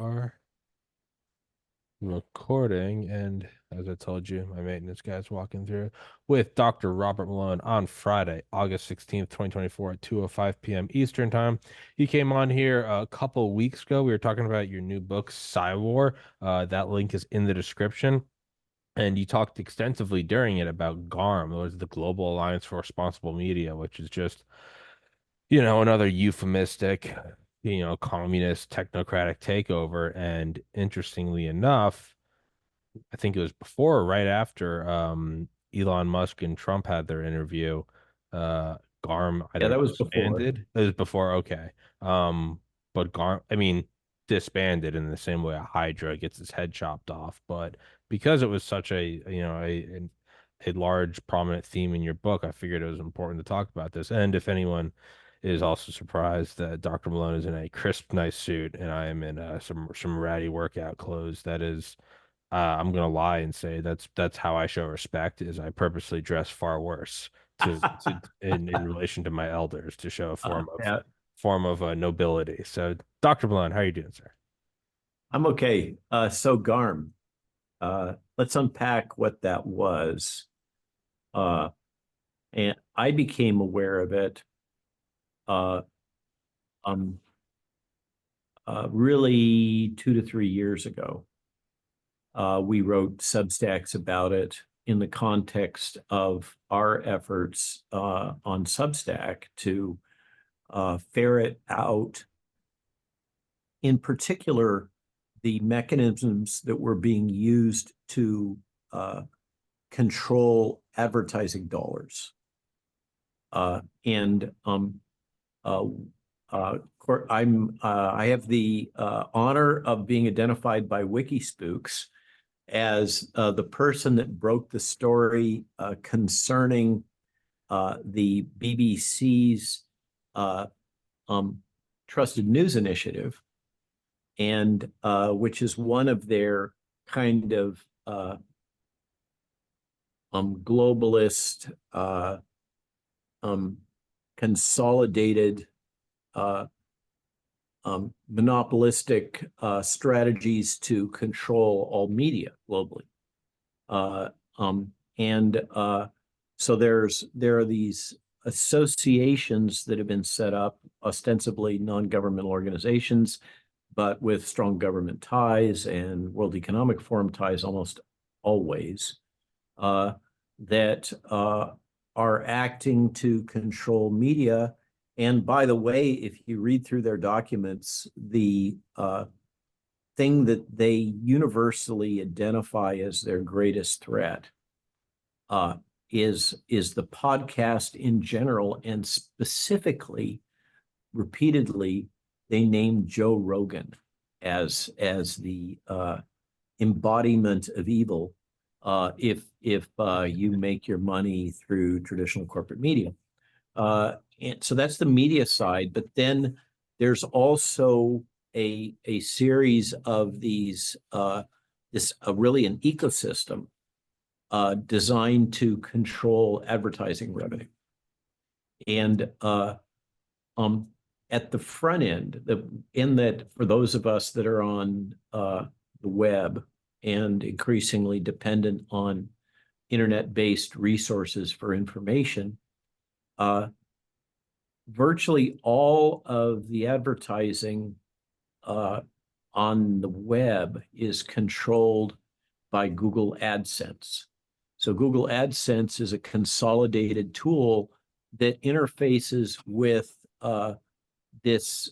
are recording, and as I told you, my maintenance guy's walking through with Dr. Robert Malone on Friday, August 16th, 2024 at 2:05 p.m. Eastern Time. He came on here a couple weeks ago. We were talking about your new book, War. That link is in the description. And you talked extensively during it about GARM, or the Global Alliance for Responsible Media, which is just, another euphemistic, communist technocratic takeover. And interestingly enough, I think it was before or right after Elon Musk and Trump had their interview, GARM Yeah, either that was before. disbanded. It was before, okay. But GARM, I mean, disbanded in the same way a Hydra gets its head chopped off. But because it was such a large prominent theme in your book, I figured it was important to talk about this. And if anyone is also surprised that Dr. Malone is in a crisp, nice suit, and I am in some ratty workout clothes, that is I'm gonna lie and say that's how I show respect is I purposely dress far worse to in relation to my elders to show a Yeah, form of nobility. So, Dr. Malone, how are you doing, sir? I'm okay. So GARM, let's unpack what that was. Uh, and I became aware of it uh, um, really 2 to 3 years ago. We wrote Substacks about it in the context of our efforts on Substack to ferret out, in particular, the mechanisms that were being used to control advertising dollars. And uh, I have the honor of being identified by Wikispooks as the person that broke the story concerning the BBC's um, Trusted News Initiative, and which is one of their kind of globalist, um, consolidated, uh, monopolistic strategies to control all media globally. And so there are these associations that have been set up, ostensibly non-governmental organizations, but with strong government ties and World Economic Forum ties almost always, that are acting to control media. And by the way, if you read through their documents, the thing that they universally identify as their greatest threat uh, is the podcast in general, and specifically, repeatedly, they named Joe Rogan as the embodiment of evil if you make your money through traditional corporate media. And so that's the media side, but then there's also a series of these this really an ecosystem designed to control advertising revenue. And at the front end, in that, for those of us that are on the web and increasingly dependent on internet-based resources for information, virtually all of the advertising on the web is controlled by Google AdSense. So Google AdSense is a consolidated tool that interfaces with this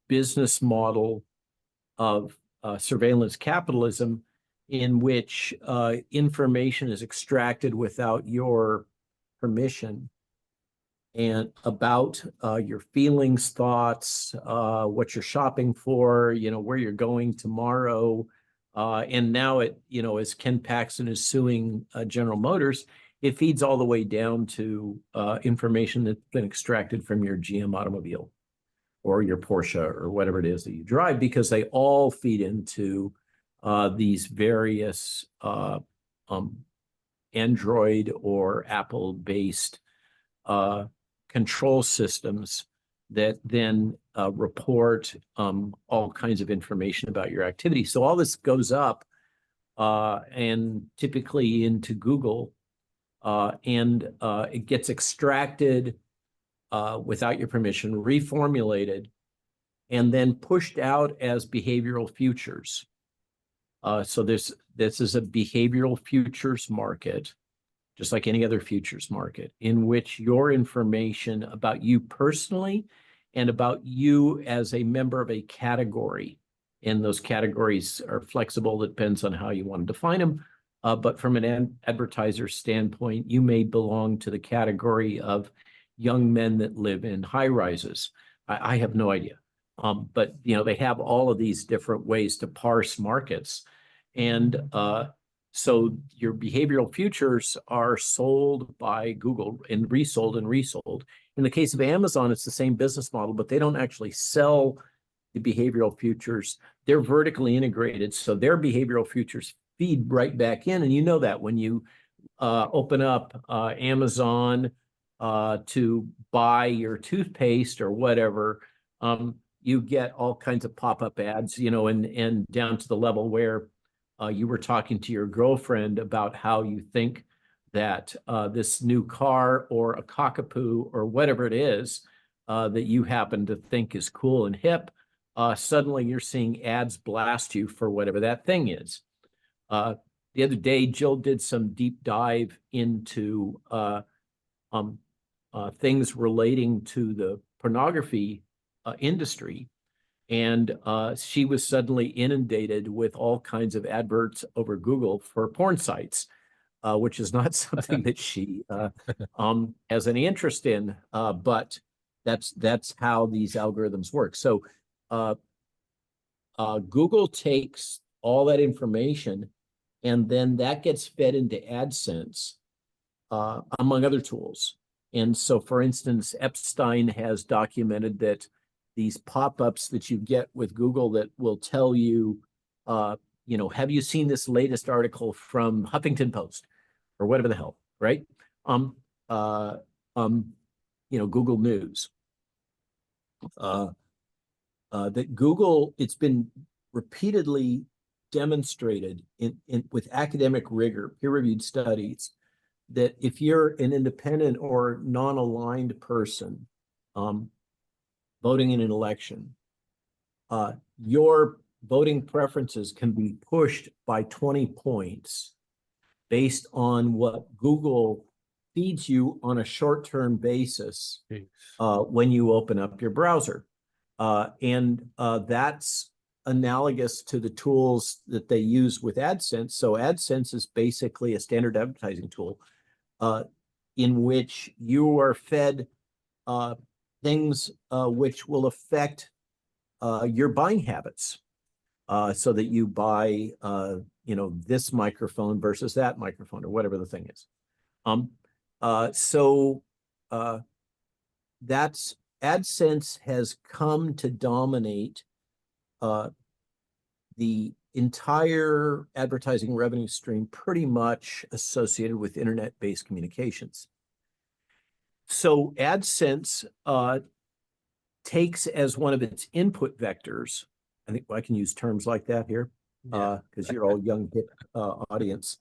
business model of surveillance capitalism, in which information is extracted without your permission, and about your feelings, thoughts, what you're shopping for, where you're going tomorrow. And now as Ken Paxton is suing General Motors, it feeds all the way down to information that's been extracted from your GM automobile or your Porsche or whatever it is that you drive, because they all feed into these various Android or Apple-based control systems that then report all kinds of information about your activity. So all this goes up and typically into Google, and it gets extracted without your permission, reformulated, and then pushed out as behavioral futures. So this is a behavioral futures market, just like any other futures market, in which your information about you personally and about you as a member of a category, and those categories are flexible, it depends on how you want to define them. But from an advertiser standpoint, you may belong to the category of young men that live in high rises. I have no idea. But they have all of these different ways to parse markets. And so your behavioral futures are sold by Google and resold and resold. In the case of Amazon, it's the same business model, but they don't actually sell the behavioral futures. They're vertically integrated, so their behavioral futures feed right back in. And you know that when you open up Amazon to buy your toothpaste or whatever, you get all kinds of pop-up ads, and down to the level where you were talking to your girlfriend about how you think that this new car or a cockapoo or whatever it is that you happen to think is cool and hip, suddenly you're seeing ads blast you for whatever that thing is. The other day, Jill did some deep dive into things relating to the pornography industry. And she was suddenly inundated with all kinds of adverts over Google for porn sites, which is not something that she has any interest in. But that's how these algorithms work. So Google takes all that information, and then that gets fed into AdSense, among other tools. And so, for instance, Epstein has documented that these pop-ups that you get with Google that will tell you, have you seen this latest article from Huffington Post or whatever the hell, right? Google News. That Google, it's been repeatedly demonstrated with academic rigor, peer-reviewed studies, that if you're an independent or non-aligned person voting in an election, your voting preferences can be pushed by 20 points based on what Google feeds you on a short-term basis when you open up your browser. And that's analogous to the tools that they use with AdSense. So AdSense is basically a standard advertising tool in which you are fed things which will affect your buying habits, so that you buy, this microphone versus that microphone or whatever the thing is. That's AdSense has come to dominate the entire advertising revenue stream, pretty much associated with internet-based communications. So AdSense takes as one of its input vectors, I think I can use terms like that here, because you're all young hip audience.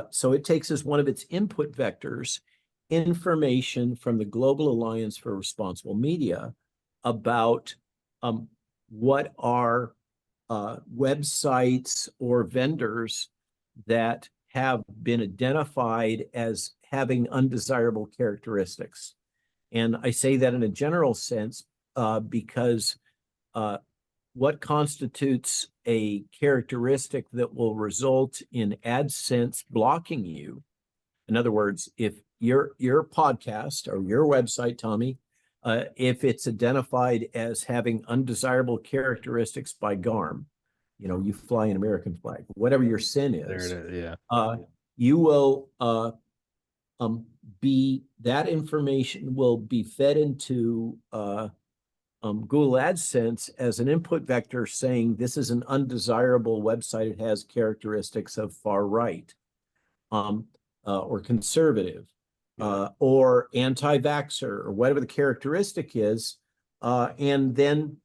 So it takes as one of its input vectors information from the Global Alliance for Responsible Media about what are websites or vendors that have been identified as having undesirable characteristics. And I say that in a general sense because what constitutes a characteristic that will result in AdSense blocking you, in other words, if your podcast or your website, Tommy, if it's identified as having undesirable characteristics by GARM, you fly an American flag, whatever your sin is, there it is, you will that information will be fed into Google AdSense as an input vector saying this is an undesirable website. It has characteristics of far right or conservative or anti-vaxxer or whatever the characteristic is. And then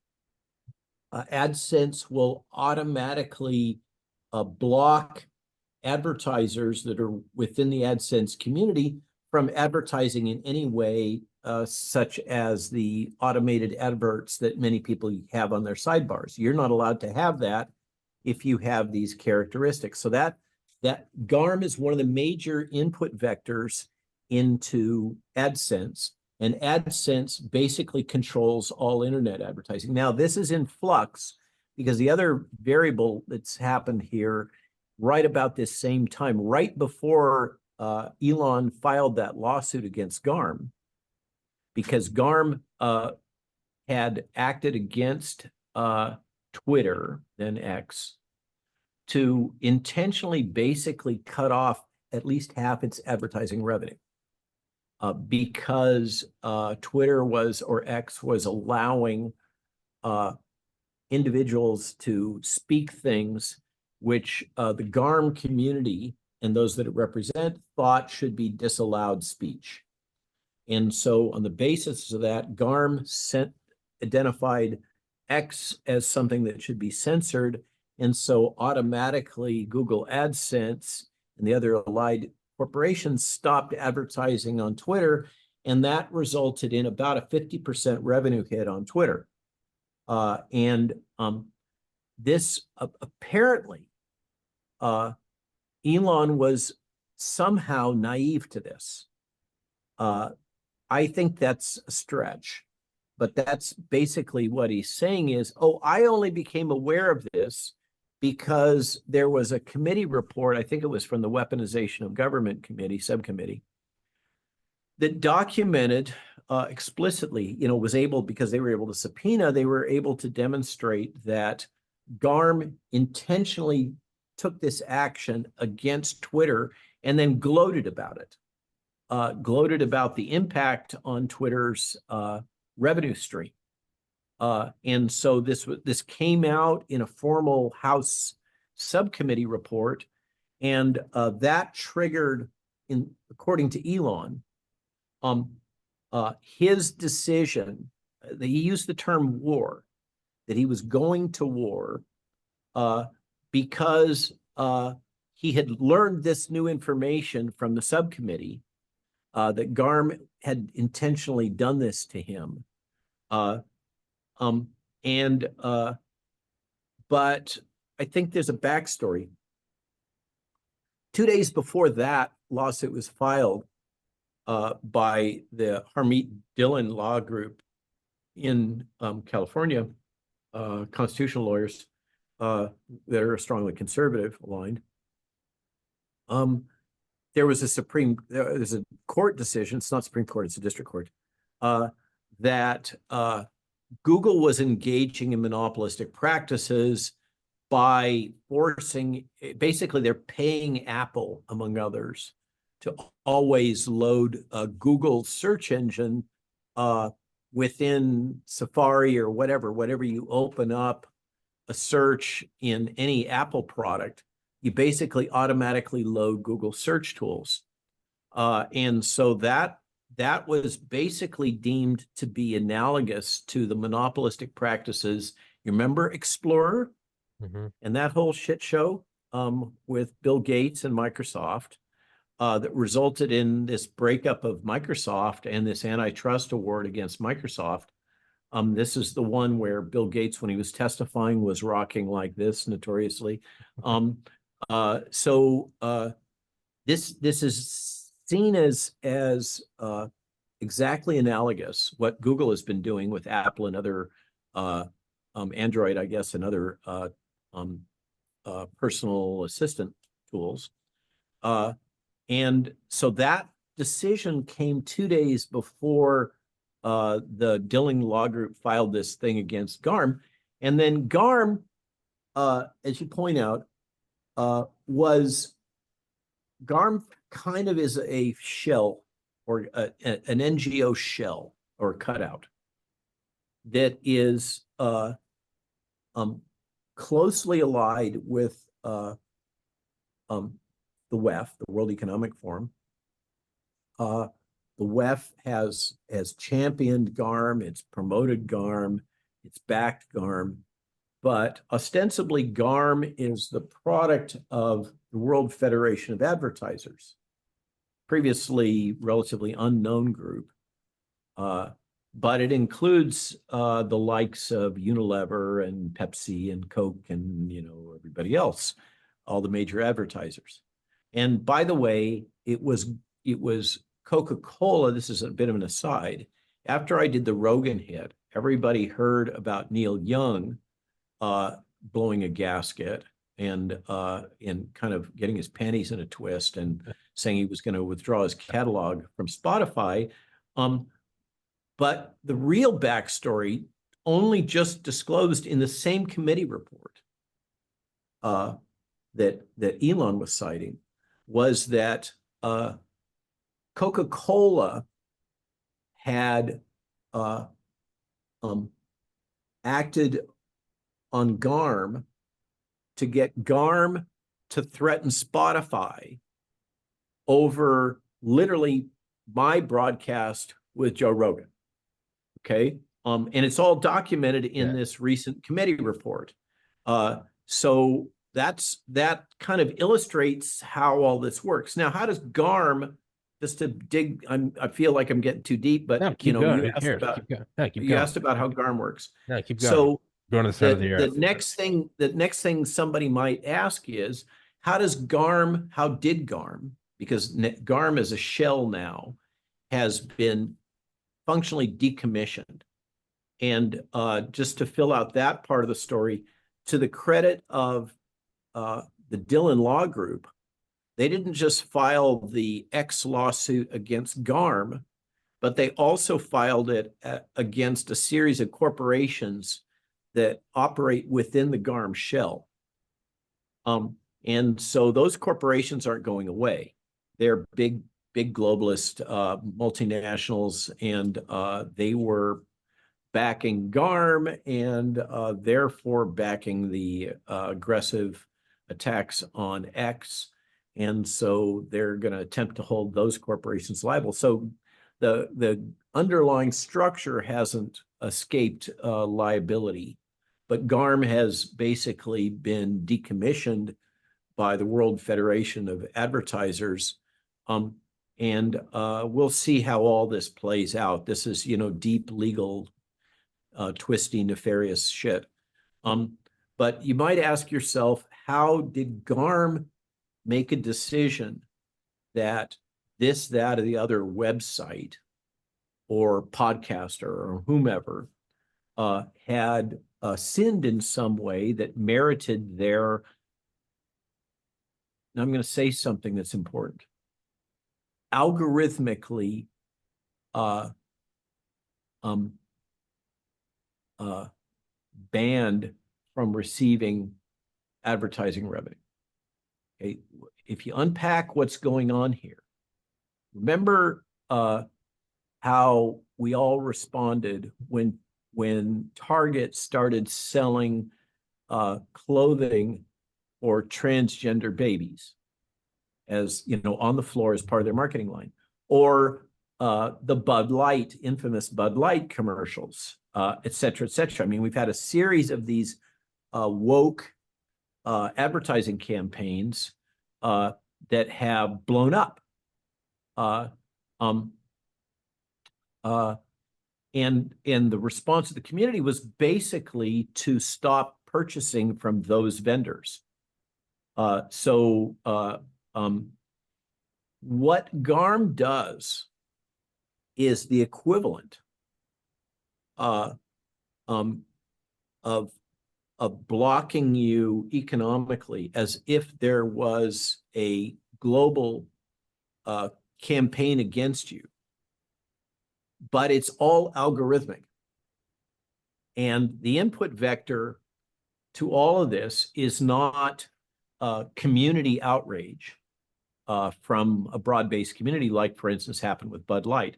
AdSense will automatically block advertisers that are within the AdSense community from advertising in any way, such as the automated adverts that many people have on their sidebars. You're not allowed to have that if you have these characteristics. So that GARM is one of the major input vectors into AdSense, and AdSense basically controls all internet advertising. Now, this is in flux because the other variable that's happened here right about this same time, right before Elon filed that lawsuit against GARM, because GARM had acted against Twitter, then X, to intentionally basically cut off at least half its advertising revenue. Because Twitter was, or X was, allowing individuals to speak things which the GARM community and those that it represent thought should be disallowed speech. And so on the basis of that, GARM identified X as something that should be censored. And so automatically Google AdSense and the other allied corporations stopped advertising on Twitter. And that resulted in about a 50% revenue hit on Twitter. This apparently, Elon was somehow naive to this. I think that's a stretch, but that's basically what he's saying is, oh, I only became aware of this because there was a committee report, I think it was from the Weaponization of Government Committee, subcommittee, that documented explicitly, was able, because they were able to subpoena, they were able to demonstrate that GARM intentionally took this action against Twitter and then gloated about it. Gloated about the impact on Twitter's revenue stream. And so this came out in a formal House subcommittee report, and that triggered, according to Elon, his decision. He used the term war, that he was going to war because he had learned this new information from the subcommittee, that GARM had intentionally done this to him. But I think there's a backstory. 2 days before that lawsuit was filed by the Harmeet Dillon Law Group in California, constitutional lawyers that are strongly conservative aligned, there's a court decision, it's not Supreme Court, it's a district court, that Google was engaging in monopolistic practices by forcing, basically they're paying Apple, among others, to always load a Google search engine within Safari or whatever you open up a search in any Apple product, you basically automatically load Google search tools. And so that was basically deemed to be analogous to the monopolistic practices. You remember Explorer and that whole shit show with Bill Gates and Microsoft that resulted in this breakup of Microsoft and this antitrust award against Microsoft. This is the one where Bill Gates, when he was testifying, was rocking like this notoriously. This is seen as exactly analogous what Google has been doing with Apple and other Android, I guess, and other personal assistant tools. And so that decision came 2 days before the Dillon Law Group filed this thing against GARM. And then GARM, as you point out, GARM kind of is a shell, or an NGO shell or cutout that is closely allied with the WEF, the World Economic Forum, The WEF has championed GARM, it's promoted GARM, it's backed GARM, but ostensibly GARM is the product of the World Federation of Advertisers, previously relatively unknown group. But it includes the likes of Unilever and Pepsi and Coke and, you know, everybody else, all the major advertisers. And by the way, it was Coca-Cola. This is a bit of an aside. After I did the Rogan hit, everybody heard about Neil Young blowing a gasket and kind of getting his panties in a twist and saying he was going to withdraw his catalog from Spotify. But the real backstory, only just disclosed in the same committee report that Elon was citing, was that Coca-Cola had acted on GARM to get GARM to threaten Spotify over literally my broadcast with Joe Rogan. Okay. And it's all documented in this recent committee report. So that kind of illustrates how all this works. Now, how does GARM, just to dig, I feel like I'm getting too deep, but no, you know, going. you asked about, you asked about how GARM works. No, keep going. So going to the side of the earth. The next thing somebody might ask is, how did GARM, because GARM as a shell now has been functionally decommissioned. And just to fill out that part of the story, to the credit of the Dillon Law Group, they didn't just file the X lawsuit against GARM, but they also filed it against a series of corporations that operate within the GARM shell. And so those corporations aren't going away. They're big globalist multinationals, and they were backing GARM and therefore backing the aggressive attacks on X. And so they're going to attempt to hold those corporations liable. So the underlying structure hasn't escaped liability, but GARM has basically been decommissioned by the World Federation of Advertisers. And we'll see how all this plays out. This is, you know, deep legal, twisty, nefarious shit. But you might ask yourself, how did GARM make a decision that this, that, or the other website or podcaster or whomever had sinned in some way that merited their, now I'm going to say something that's important, algorithmically banned from receiving advertising revenue. Okay, if you unpack what's going on here, remember how we all responded when Target started selling clothing for transgender babies, as you know, on the floor as part of their marketing line, or the Bud Light, infamous Bud Light commercials, et cetera, et cetera. I mean, we've had a series of these woke advertising campaigns that have blown up. And the response of the community was basically to stop purchasing from those vendors. What GARM does is the equivalent of blocking you economically, as if there was a global campaign against you, but it's all algorithmic. And the input vector to all of this is not community outrage from a broad-based community, like, for instance, happened with Bud Light,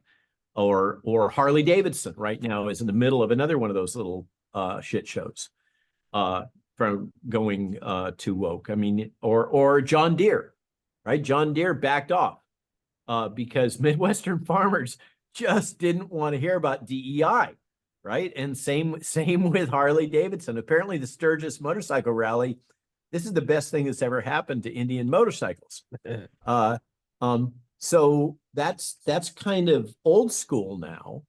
or Harley Davidson right now is in the middle of another one of those little shit shows from going too woke. I mean, or John Deere, right? John Deere backed off. because Midwestern farmers just didn't want to hear about DEI, right? And same with Harley Davidson. Apparently, the Sturgis motorcycle rally, this is the best thing that's ever happened to Indian motorcycles. So that's kind of old school now.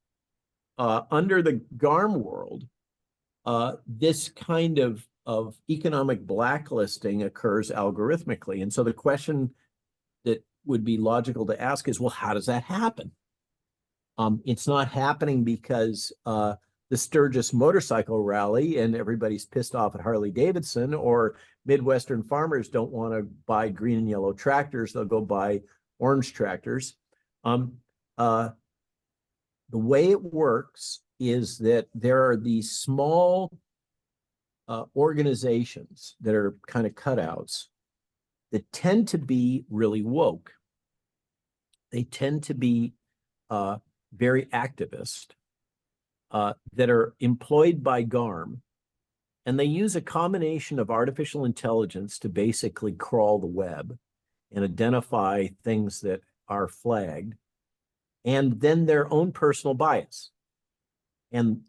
Under the GARM world, this kind of economic blacklisting occurs algorithmically. And so the question that would be logical to ask is, well, how does that happen? It's not happening because the Sturgis motorcycle rally and everybody's pissed off at Harley Davidson, or Midwestern farmers don't want to buy green and yellow tractors, they'll go buy orange tractors. The way it works is that there are these small organizations that are kind of cutouts that tend to be really woke. They tend to be very activist, that are employed by GARM, and they use a combination of artificial intelligence to basically crawl the web and identify things that are flagged, and then their own personal bias. And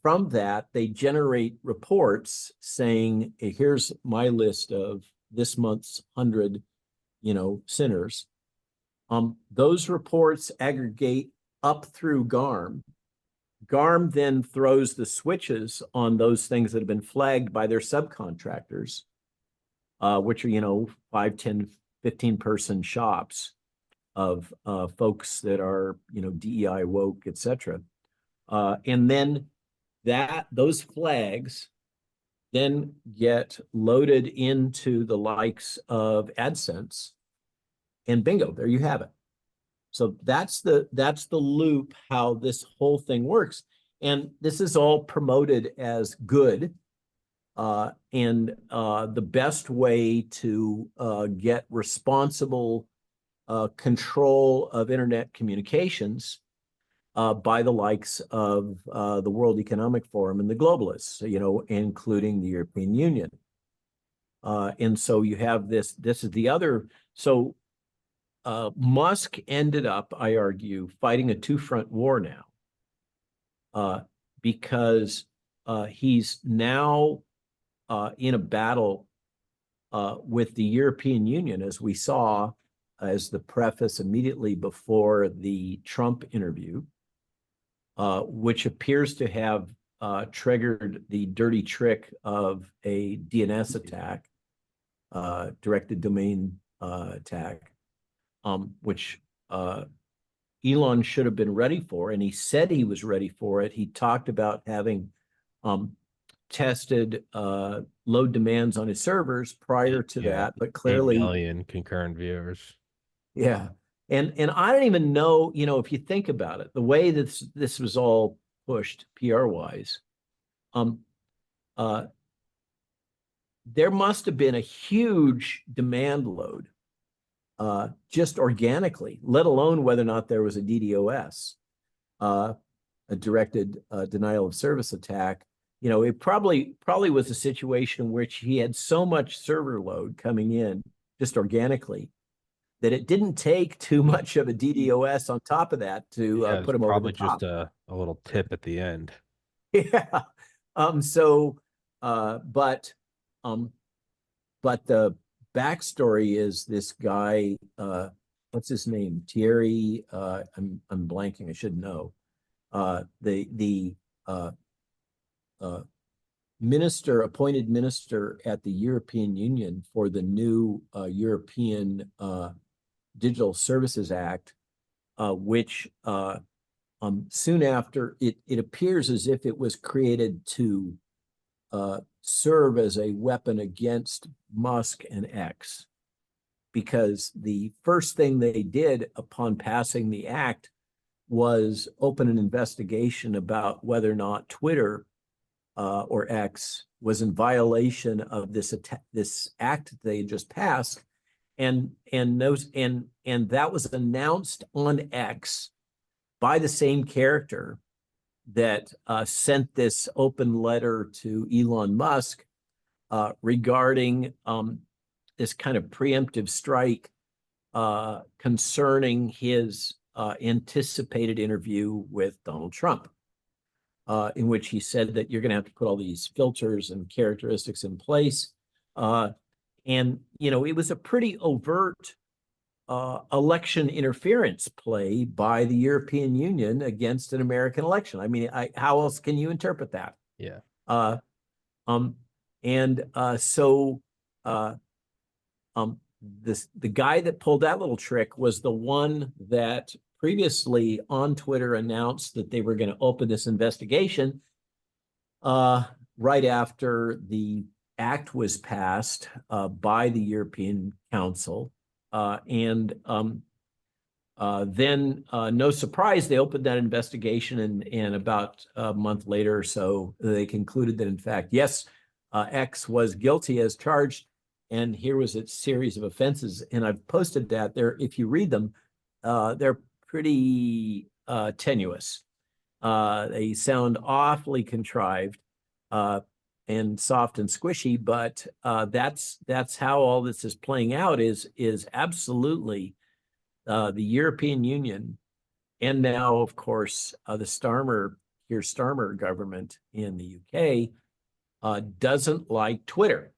from that, they generate reports saying, here's my list of this month's 100, sinners. Those reports aggregate up through GARM. GARM then throws the switches on those things that have been flagged by their subcontractors, which are, 5, 10, 15-person shops of folks that are, DEI woke, et cetera. And then those flags then get loaded into the likes of AdSense, and bingo, there you have it. So that's the loop, how this whole thing works. And this is all promoted as good. And the best way to get responsible control of internet communications by the likes of the World Economic Forum and the globalists, including the European Union. And so you have this is the other. So Musk ended up, I argue, fighting a two-front war now, because he's now in a battle with the European Union, as we saw as the preface immediately before the Trump interview, which appears to have triggered the dirty trick of a DNS attack, directed domain attack, which Elon should have been ready for, and he said he was ready for it. He talked about having tested load demands on his servers prior to that, but clearly 8 million concurrent viewers. Yeah. And I don't even know, if you think about it, the way that this was all pushed PR-wise, there must have been a huge demand load just organically, let alone whether or not there was a DDoS, a directed denial of service attack. It probably was a situation in which he had so much server load coming in just organically that it didn't take too much of a DDoS on top of that to put him over the top. Probably just a little tip at the end. Yeah. But the backstory is this guy, what's his name? Thierry, I'm blanking, I should know. The appointed minister at the European Union for the new European Digital Services Act, which soon after, it appears as if it was created to serve as a weapon against Musk and X, because the first thing they did upon passing the act was open an investigation about whether or not Twitter or X was in violation of this act that they had just passed. And that was announced on X by the same character that sent this open letter to Elon Musk regarding this kind of preemptive strike concerning his anticipated interview with Donald Trump, in which he said that you're going to have to put all these filters and characteristics in place. And, it was a pretty overt election interference play by the European Union against an American election. I mean, how else can you interpret that? Yeah. Uh, um, and so the guy that pulled that little trick was the one that previously on Twitter announced that they were going to open this investigation right after the act was passed by the European Council. Then, no surprise, they opened that investigation, and about a month later or so, they concluded that, in fact, yes, X was guilty as charged, and here was its series of offenses. And I've posted that there. If you read them, they're pretty tenuous. They sound awfully contrived and soft and squishy, but that's how all this is playing out. Is absolutely the European Union, and now, of course, the Keir Starmer government in the UK doesn't like Twitter,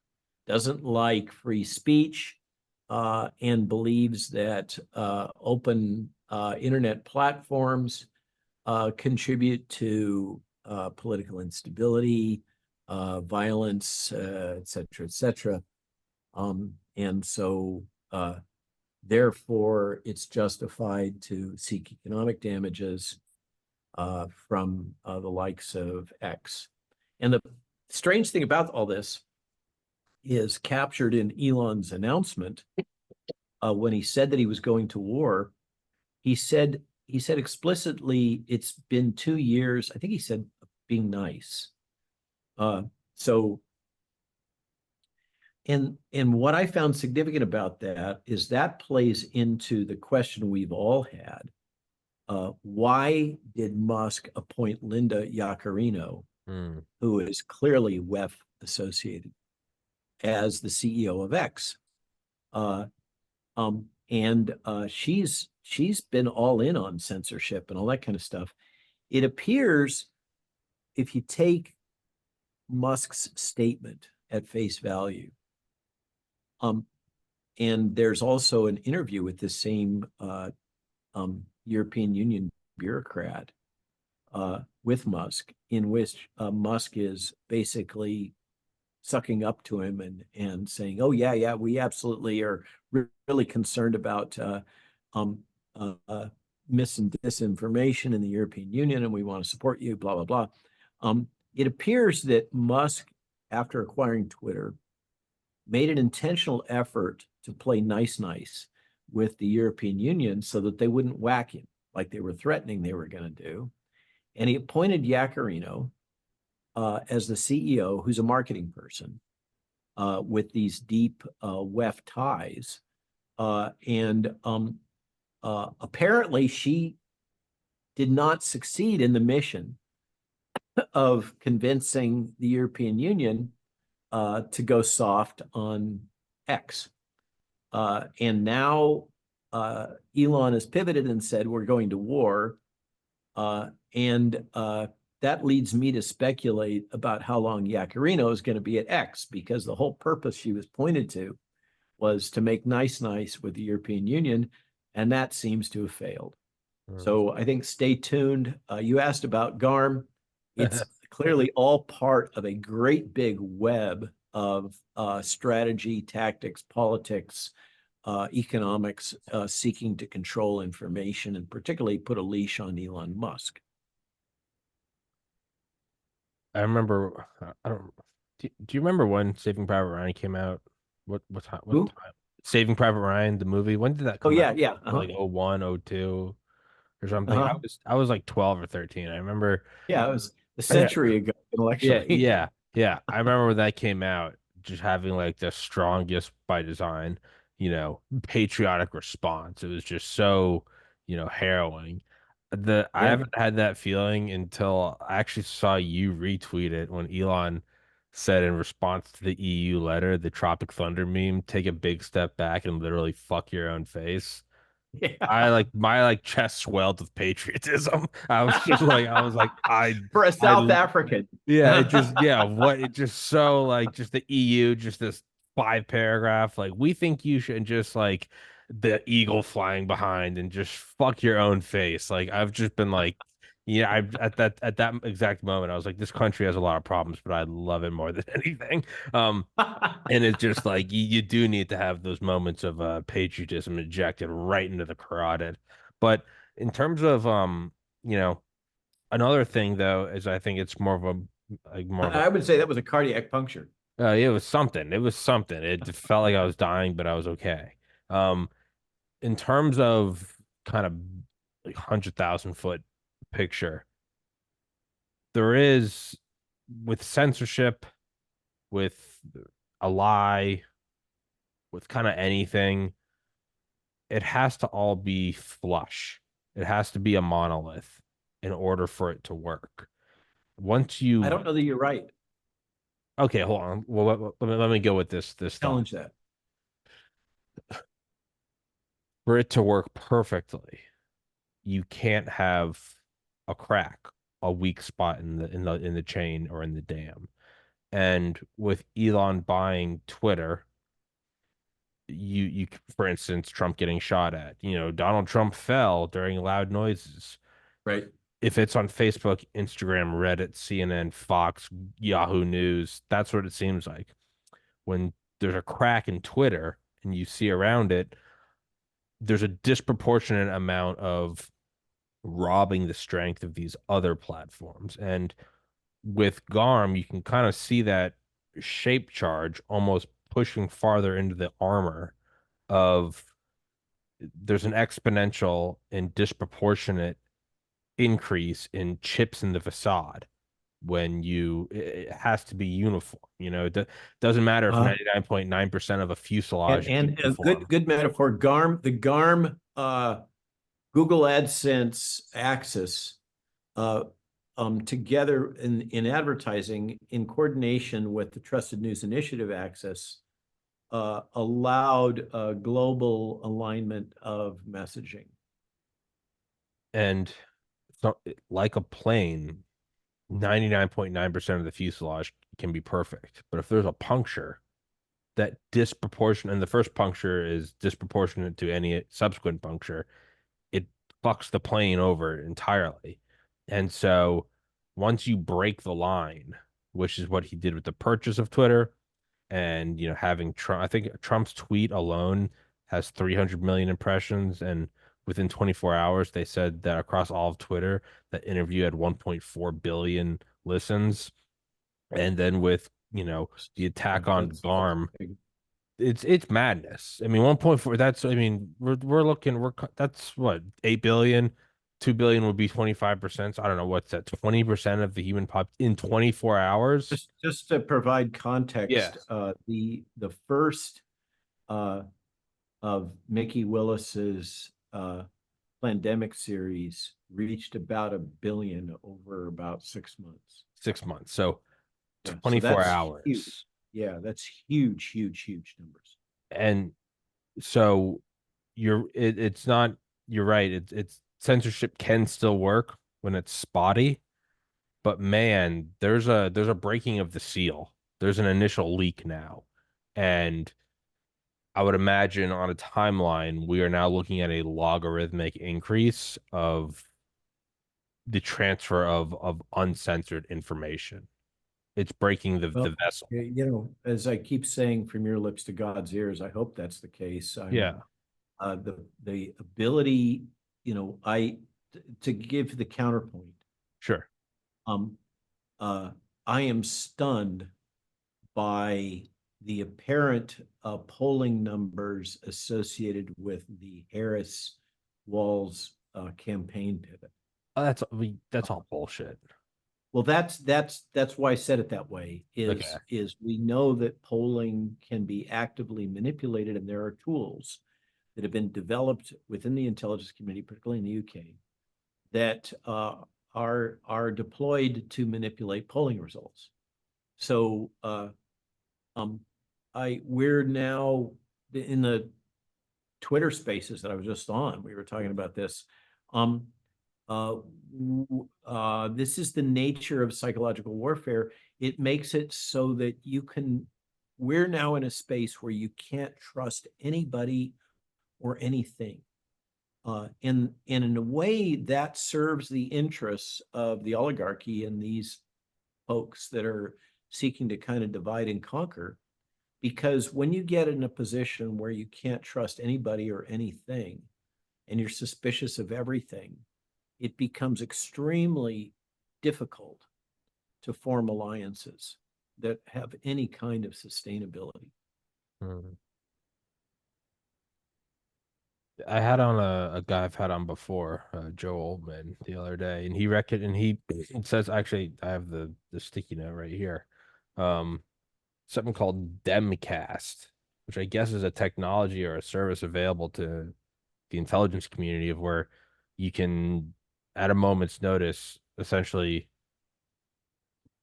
doesn't like free speech, and believes that open internet platforms contribute to political instability, violence, et cetera, et cetera. And so therefore, it's justified to seek economic damages from the likes of X. And the strange thing about all this is captured in Elon's announcement when he said that he was going to war. He said explicitly, it's been 2 years. I think he said being nice. So and what I found significant about that is that plays into the question we've all had. Why did Musk appoint Linda Yaccarino, who is clearly WEF associated, as the CEO of X? She's been all in on censorship and all that kind of stuff. It appears, if you take Musk's statement at face value, and there's also an interview with the same European Union bureaucrat with Musk, in which Musk is basically sucking up to him and saying, "Oh yeah, we absolutely are really concerned about mis and disinformation in the European Union, and we want to support you." Blah blah blah. It appears that Musk, after acquiring Twitter, made an intentional effort to play nice with the European Union so that they wouldn't whack him like they were threatening they were going to do. And he appointed Yaccarino as the CEO, who's a marketing person with these deep WEF ties. Apparently she did not succeed in the mission of convincing the European Union to go soft on X. And now Elon has pivoted and said, we're going to war. That leads me to speculate about how long Yaccarino is going to be at X, because the whole purpose she was pointed to was to make nice with the European Union, and that seems to have failed. So I think stay tuned. You asked about GARM. It's clearly all part of a great big web of strategy, tactics, politics, economics, seeking to control information and particularly put a leash on Elon Musk. I remember. I don't. Do you remember when Saving Private Ryan came out? What time? What time? Saving Private Ryan, the movie. When did that come out? Yeah. Like 01, 02 or something. Uh-huh. I was like 12 or 13. I remember. Yeah, it was a century ago, intellectually. Yeah. I remember when that came out, just having like the strongest by design, patriotic response. It was just so, harrowing. I Yeah. haven't had that feeling until I actually saw you retweet it when Elon said in response to the EU letter, the Tropic Thunder meme, take a big step back and literally fuck your own face. I Yeah. like my like chest swelled with patriotism. I was just like, I was like, For a South African. yeah, it just, yeah, what it just so like just the EU, just this 5 paragraph, like we think you should, and just like the eagle flying behind and just fuck your own face. Like I've just been like, yeah, I at that exact moment, I was like, this country has a lot of problems, but I love it more than anything. Um, and it's just like you do need to have those moments of patriotism injected right into the carotid. But in terms of you know, another thing though is I think it's more of a like more of a I would say that was a cardiac puncture. it was something. It was something. It felt like I was dying, but I was okay. Um, in terms of kind of like 100,000 foot picture, there is with censorship, with a lie, with kind of anything, it has to all be flush. It has to be a monolith in order for it to work. Once I you don't know that you're right. okay, hold on. Well, let me go with this thought. Challenge that. For it to work perfectly, you can't have a crack, a weak spot in the chain or in the dam. And with Elon buying Twitter, you for instance, Trump getting shot at, Donald Trump fell during loud noises. Right. If it's on Facebook, Instagram, Reddit, CNN, Fox, Yahoo News, that's what it seems like. When there's a crack in Twitter and you see around it, there's a disproportionate amount of robbing the strength of these other platforms. And with GARM, you can kind of see that shape charge almost pushing farther into the armor of there's an exponential and disproportionate increase in chips in the facade when it has to be uniform. It doesn't matter if Uh, 99.9% of a and fuselage is and a uniform. good metaphor. The GARM Google AdSense axis uh, together in advertising in coordination with the Trusted News Initiative axis allowed a global alignment of messaging. And so, like a plane, 99.9% of the fuselage can be perfect. But if there's a puncture, that disproportionate, and the first puncture is disproportionate to any subsequent puncture, it fucks the plane over entirely. And so once you break the line, which is what he did with the purchase of Twitter, and having Trump, I think Trump's tweet alone has 300 million impressions, and within 24 hours they said that across all of Twitter that interview had 1.4 billion listens. And then with the attack on That's Garm, big. it's madness. I mean, 1.4, that's, I mean, we're looking, that's what, 8 billion, 2 billion would be 25%. So I don't know what's that, 20% of the human pop in 24 hours. Just to provide Yeah. context, the first uh, of Mickey Willis's pandemic series reached about 1 billion over about 6 months. 6 months. So Yeah, so 24 that's huge. hours. Yeah, that's huge, huge, huge numbers. And so it's not, you're right. It's censorship can still work when it's spotty, but man, there's a breaking of the seal. There's an initial leak now. And I would imagine on a timeline, we are now looking at a logarithmic increase of the transfer of uncensored information. It's breaking the Well, vessel. as I keep saying from your lips to God's ears, I hope that's the case. Yeah, The ability, I to give the counterpoint. sure. Um, uh, I am stunned by the apparent polling numbers associated with the Harris Walls campaign pivot. That's all bullshit. Well, that's why I said it that way. Okay, Is we know that polling can be actively manipulated, and there are tools that have been developed within the intelligence community, particularly in the UK, that are deployed to manipulate polling results. So we're now in the Twitter spaces that I was just on. We were talking about this. This is the nature of psychological warfare. It makes it so that we're now in a space where you can't trust anybody or anything. And in a way that serves the interests of the oligarchy and these folks that are seeking to kind of divide and conquer. Because when you get in a position where you can't trust anybody or anything, and you're suspicious of everything, it becomes extremely difficult to form alliances that have any kind of sustainability. Hmm. I had on a guy I've had on before, Joe Oldman, the other day, and he says, actually, I have the sticky note right here. Um, Something called Demcast, which I guess is a technology or a service available to the intelligence community of where you can, at a moment's notice, essentially,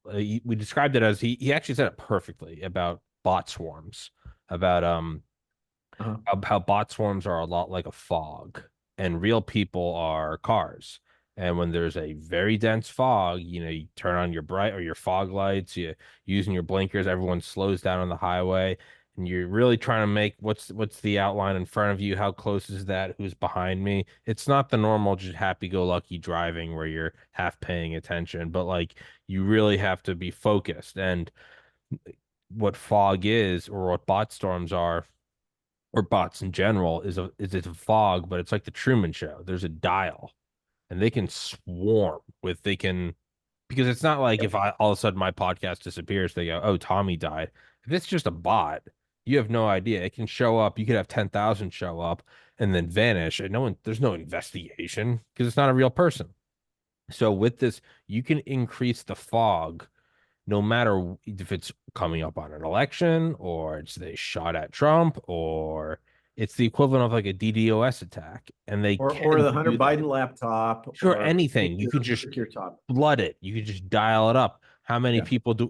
we described it as he actually said it perfectly about bot swarms, about Uh-huh. how bot swarms are a lot like a fog and real people are cars. And when there's a very dense fog, you turn on your bright or your fog lights, you using your blinkers, everyone slows down on the highway, and you're really trying to make what's the outline in front of you, how close is that, who's behind me. It's not the normal just happy-go-lucky driving where you're half paying attention, but like you really have to be focused. And what fog is, or what bot storms are, or bots in general, is it's a fog, but it's like the Truman Show. There's a dial, and they can swarm with they can because it's not like Yep. if I all of a sudden my podcast disappears, they go, "Oh, Tommy died." If it's just a bot, you have no idea. It can show up. You could have 10,000 show up and then vanish, and there's no investigation because it's not a real person. So with this, you can increase the fog no matter if it's coming up on an election or it's they shot at Trump or it's the equivalent of like a DDoS attack. And they Or can the Hunter do that. Biden laptop, Sure, or anything. pick You your could just pick your top. flood it. You could just dial it up. Yeah.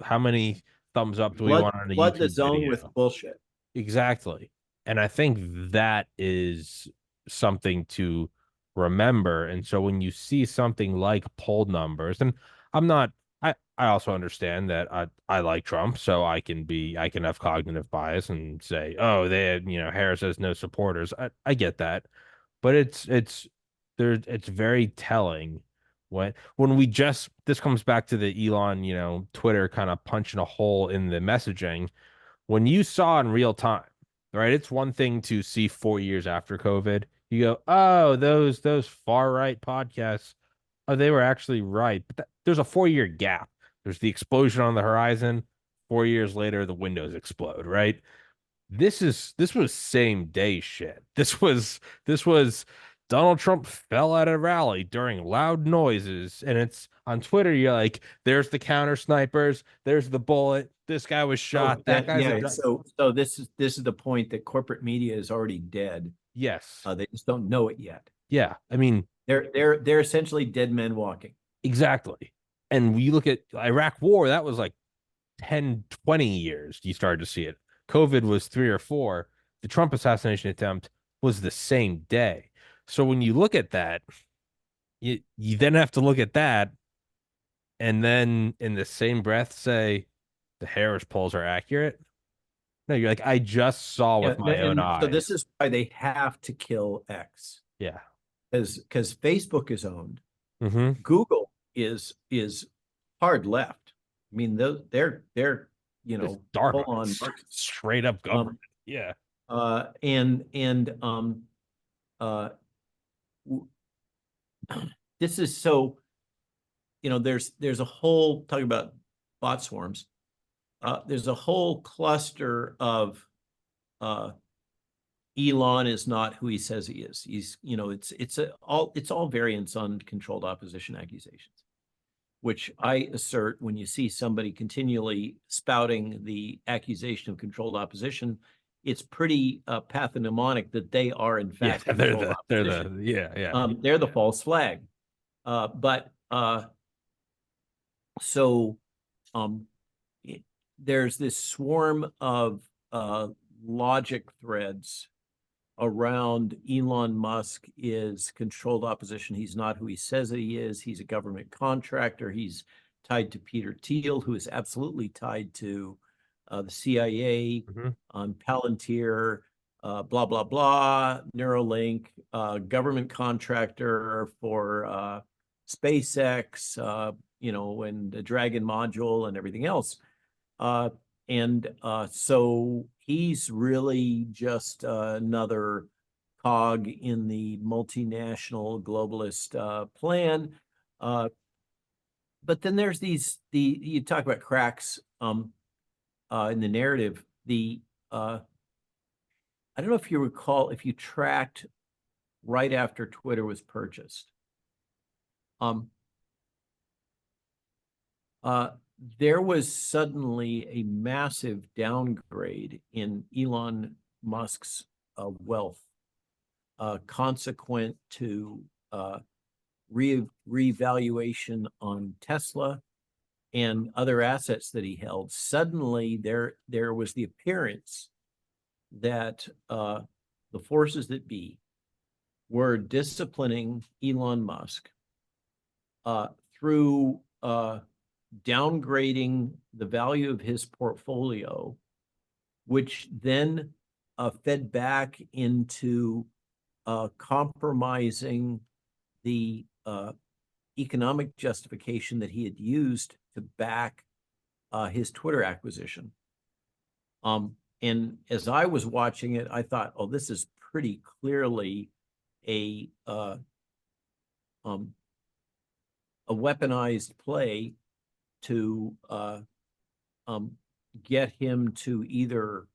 How many thumbs up do we Flood want on a flood the YouTube zone with video? bullshit. Exactly. And I think that is something to remember. And so when you see something like poll numbers, and I'm not, I also understand that I like Trump, so I can have cognitive bias and say, oh, they had, Harris has no supporters. I get that. But it's very telling when this comes back to the Elon, Twitter kind of punching a hole in the messaging when you saw in real time, right? It's one thing to see 4 years after COVID. You go, oh, those far right podcasts, oh, they were actually right. But there's a 4 year gap. There's the explosion on the horizon. 4 years later, the windows explode, right? This was same day shit. This was Donald Trump fell at a rally during loud noises, and it's on Twitter. You're like, there's the counter snipers, there's the bullet. This guy was Oh, shot. That guy's a so this is the point that corporate media is already dead. yes, They just don't know it yet. yeah. I mean, They're essentially dead men walking. exactly. And we look at Iraq War. That was like 10, 20 years. You started to see it. COVID was 3 or 4. The Trump assassination attempt was the same day. So when you look at that, you then have to look at that and then in the same breath say the Harris polls are accurate. No, you're like, I just saw Yeah, with my own and so this eyes. is why they have to kill X, Yeah. because Facebook is owned. Mm-hmm. Google is hard left. I mean, they're It's full Dharma. on It's Marxists. straight up Um, government. Yeah. and uh, this is so there's a whole talking about bot swarms. There's a whole cluster of uh, Elon is not who he says he is. He's it's all variants on controlled opposition accusations, which I assert when you see somebody continually spouting the accusation of controlled opposition, it's pretty pathognomonic that they are in Yeah. fact controlled They're opposition. yeah, yeah. They're the false flag. But so um, there's this swarm of logic threads around Elon Musk is controlled opposition. He's not who he says that he is. He's a government contractor. He's tied to Peter Thiel, who is absolutely tied to the CIA, Mhm. on Palantir, blah, blah, blah, Neuralink, government contractor for SpaceX, and the Dragon module and everything else. So he's really just another cog in the multinational globalist plan. But then there's you talk about cracks in the narrative. I don't know if you recall, if you tracked right after Twitter was purchased. Um, there was suddenly a massive downgrade in Elon Musk's wealth, consequent to revaluation on Tesla and other assets that he held. Suddenly, there was the appearance that the forces that be were disciplining Elon Musk through downgrading the value of his portfolio, which then fed back into compromising the economic justification that he had used to back his Twitter acquisition. And as I was watching it, I thought, oh, this is pretty clearly a weaponized play to get him to either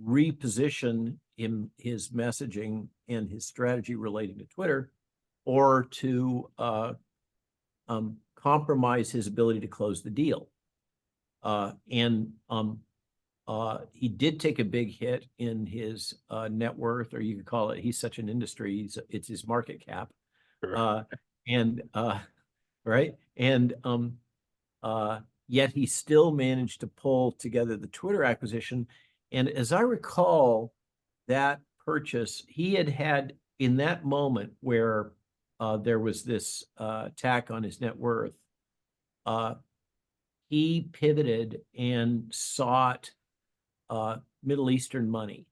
reposition his messaging and his strategy relating to Twitter, or to compromise his ability to close the deal. He did take a big hit in his net worth, or you could call it, he's such an industry, it's his market cap. Sure. Right. Yet he still managed to pull together the Twitter acquisition. And as I recall, that purchase, he had in that moment where there was this attack on his net worth, he pivoted and sought Middle Eastern money,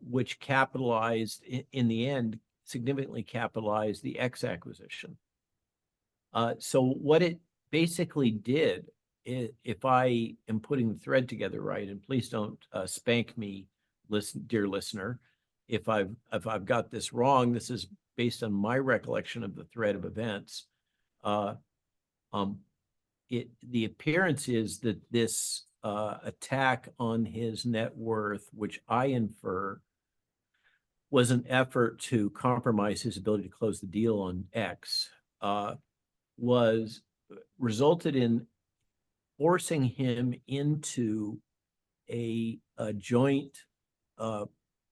which capitalized, in the end, significantly capitalized the X acquisition. So what it basically did, if I am putting the thread together right, and please don't spank me, dear listener, if I've got this wrong, this is based on my recollection of the thread of events. The appearance is that this attack on his net worth, which I infer was an effort to compromise his ability to close the deal on X, was resulted in forcing him into a joint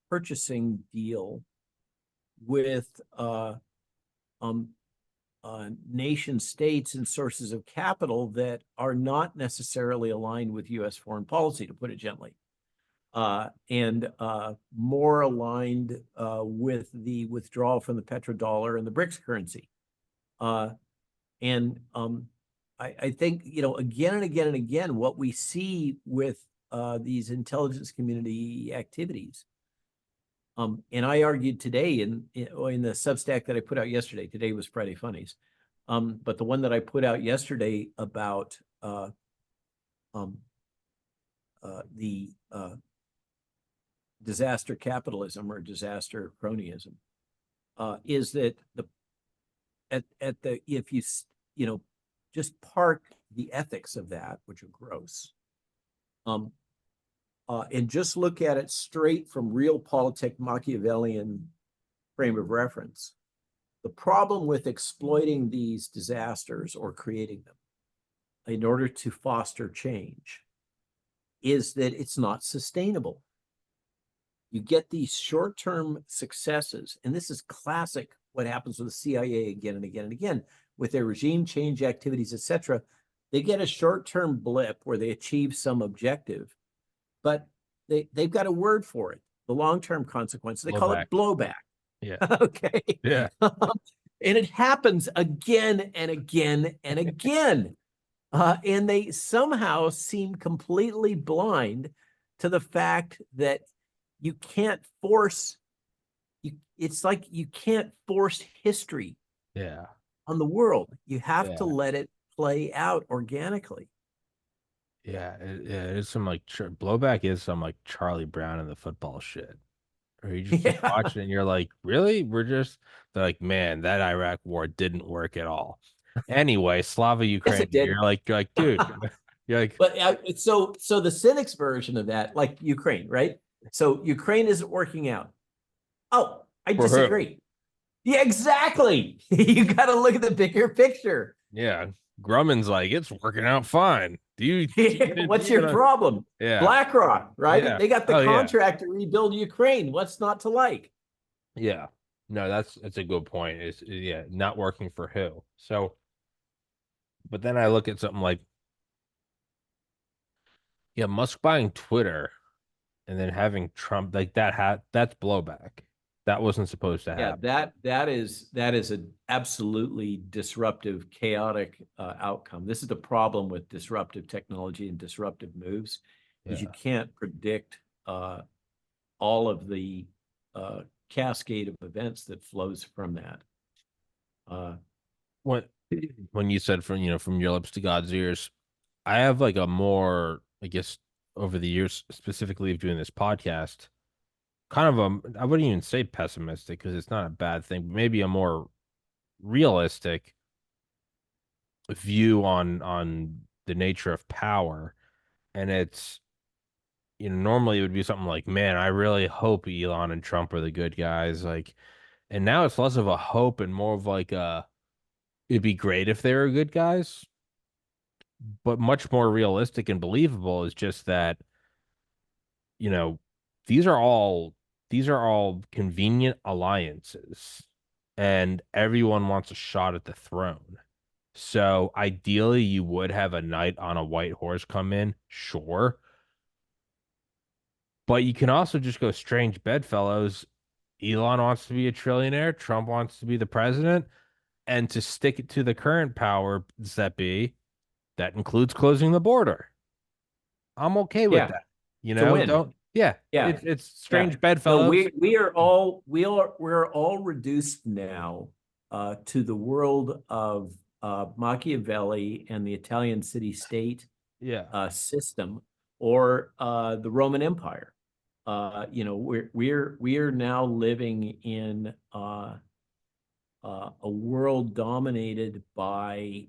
purchasing deal with nation states and sources of capital that are not necessarily aligned with U.S. foreign policy, to put it gently, and more aligned with the withdrawal from the petrodollar and the BRICS currency. I think, again and again and again, what we see with these intelligence community activities, and I argued today in the Substack that I put out yesterday. Today was Friday Funnies, but the one that I put out yesterday about the disaster capitalism or disaster cronyism, is that if you just park the ethics of that, which are gross, and just look at it straight from realpolitik Machiavellian frame of reference, the problem with exploiting these disasters or creating them in order to foster change is that it's not sustainable. You get these short-term successes, and this is classic what happens with the CIA again and again and again. with their regime change activities, etc., they get a short-term blip where they achieve some objective, but they've got a word for it, the long-term consequence. They call Blowback. it blowback. Yeah. Okay. Yeah. And it happens again and again and again. And they somehow seem completely blind to the fact that you can't force it's like you can't force history Yeah. on the world. You have to Yeah. let it play out organically. Yeah, it's some like blowback is some like Charlie Brown in the football shit. Or you just keep Yeah. watching and you're like, really? They're like, man, that Iraq war didn't work at all. Anyway, Slava Yes, Ukraine. it did. You're like, dude, you're like, But so the cynics version of that, like Ukraine, right? So Ukraine isn't working out. Oh, I for who? disagree. Yeah, exactly. You got to look at the bigger picture. Yeah. Grumman's like, it's working out fine. What's You your know, problem? yeah, BlackRock, right? yeah. They got the Oh yeah. contract to rebuild Ukraine. What's not to like? Yeah. No, that's a good point. It's yeah, not working for who. So, but then I look at something like, yeah, Musk buying Twitter and then having Trump like that's blowback. That wasn't supposed to Yeah, happen. that is an absolutely disruptive, chaotic outcome. This is the problem with disruptive technology and disruptive moves, is you Yeah. can't predict all of the cascade of events that flows from that. Uh, When when you said from your lips to God's ears, I have like a more, I guess, over the years, specifically of doing this podcast, kind of I wouldn't even say pessimistic because it's not a bad thing, but maybe a more realistic view on the nature of power. And it's, normally it would be something like, man, I really hope Elon and Trump are the good guys. Like, and now it's less of a hope and more of like it'd be great if they were good guys, but much more realistic and believable is just that, you know, these are all these are all convenient alliances and everyone wants a shot at the throne. So ideally you would have a knight on a white horse come in, sure. But you can also just go strange bedfellows. Elon wants to be a trillionaire, Trump wants to be the president, and to stick it to the current powers that be, that includes closing the border. I'm okay with yeah, that. to win. Don't yeah, Yeah, it's yeah. strange No, bedfellows. we're all reduced now to the world of Machiavelli and the Italian city-state Yeah. system, or the Roman Empire. We are now living in a world dominated by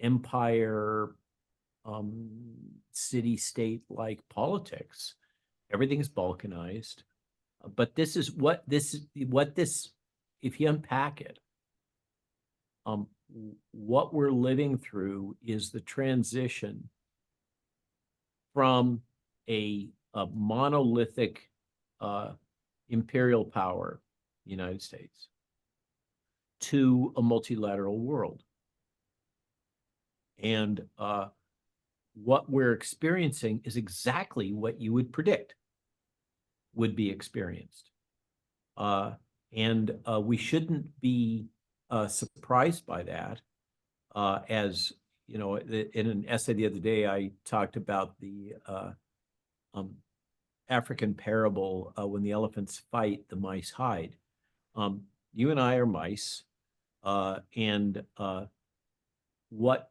empire, city-state like politics. Everything is balkanized. But this is if you unpack it, um, what we're living through is the transition from a monolithic imperial power, the United States, to a multilateral world. And what we're experiencing is exactly what you would predict would be experienced. And we shouldn't be surprised by that. As you know, in an essay the other day, I talked about the African parable, when the elephants fight, the mice hide. You and I are mice, and what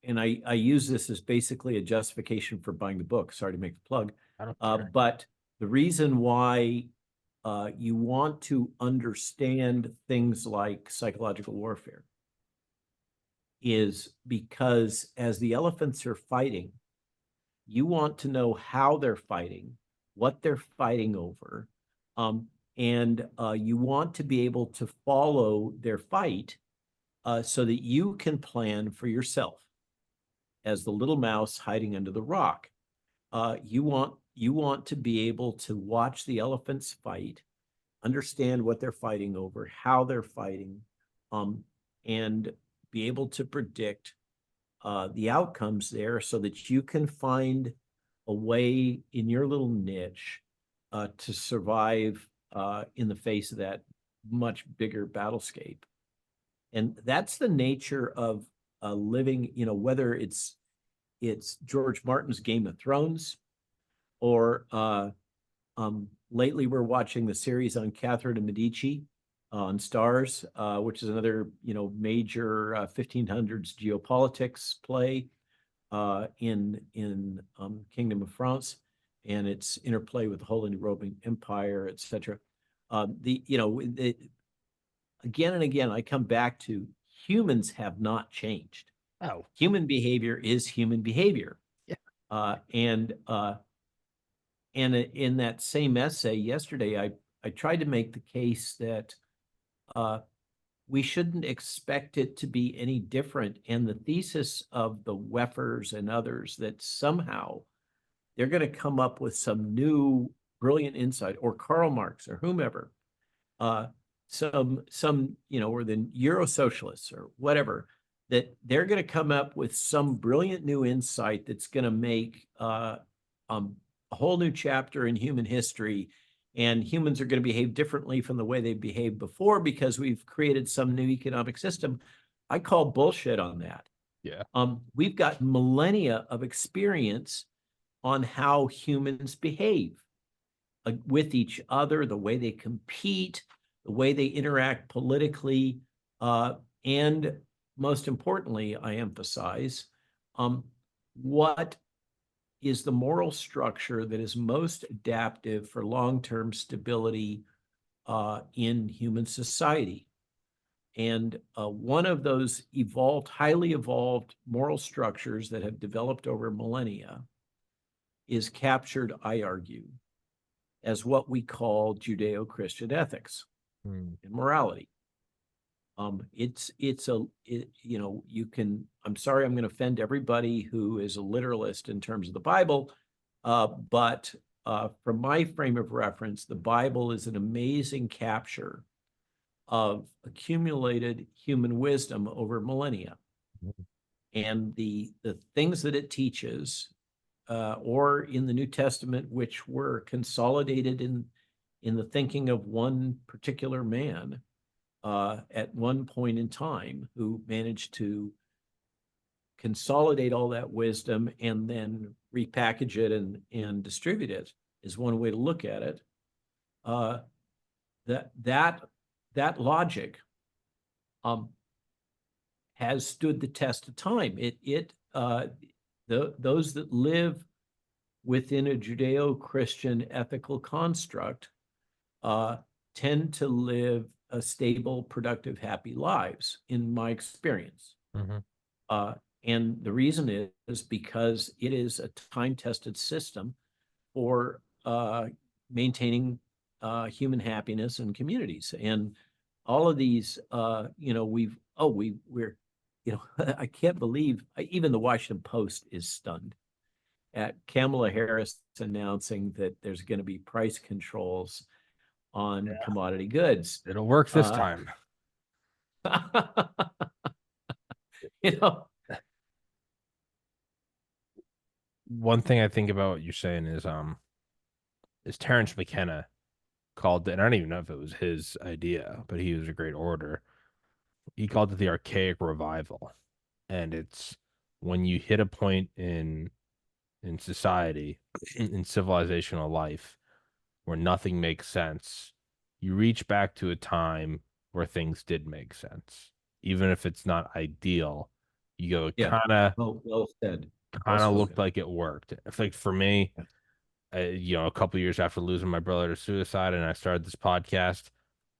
and I use this as basically a justification for buying the book. Sorry to make the plug. I don't care. But the reason why you want to understand things like psychological warfare is because as the elephants are fighting, you want to know how they're fighting, what they're fighting over, and you want to be able to follow their fight so that you can plan for yourself as the little mouse hiding under the rock. You want to be able to watch the elephants fight, understand what they're fighting over, how they're fighting, and be able to predict the outcomes there so that you can find a way in your little niche to survive in the face of that much bigger battlescape. And that's the nature of living, whether it's George Martin's Game of Thrones or lately we're watching the series on Catherine de Medici on Stars, which is another major 1500s geopolitics play in Kingdom of France, and its interplay with the Holy Roman Empire, etc. Again and again, I come back to humans have not changed. Oh, Human behavior is human behavior. yeah. And in that same essay yesterday, I tried to make the case that we shouldn't expect it to be any different. And the thesis of the Weffers and others that somehow they're going to come up with some new brilliant insight, or Karl Marx or whomever, or the Euro socialists or whatever, that they're going to come up with some brilliant new insight that's going to make a whole new chapter in human history, and humans are going to behave differently from the way they behaved before because we've created some new economic system. I call bullshit on that. Yeah. We've got millennia of experience on how humans behave with each other, the way they compete, the way they interact politically, and most importantly, I emphasize, what is the moral structure that is most adaptive for long-term stability in human society. And one of those highly evolved moral structures that have developed over millennia is captured, I argue, as what we call Judeo-Christian ethics and morality. I'm sorry, I'm going to offend everybody who is a literalist in terms of the Bible, but from my frame of reference, the Bible is an amazing capture of accumulated human wisdom over millennia. And the things that it teaches, or in the New Testament, which were consolidated in the thinking of one particular man, at one point in time, who managed to consolidate all that wisdom and then repackage it and distribute it, is one way to look at it. That logic has stood the test of time. Those that live within a Judeo-Christian ethical construct tend to live a stable, productive, happy lives, in my experience. And the reason is because it is a time-tested system for maintaining human happiness and communities. And all of these, I can't believe, even the Washington Post is stunned at Kamala Harris announcing that there's going to be price controls on commodity goods. It'll work this time. One thing I think about what you're saying is Terrence McKenna called it, and I don't even know if it was his idea, but he was a great orator. He called it the archaic revival. And it's when you hit a point in society, in civilizational life, where nothing makes sense, you reach back to a time where things did make sense. Even if it's not ideal, you go, well said. Kind of looked like it worked. I think for me, a couple years after losing my brother to suicide, and I started this podcast,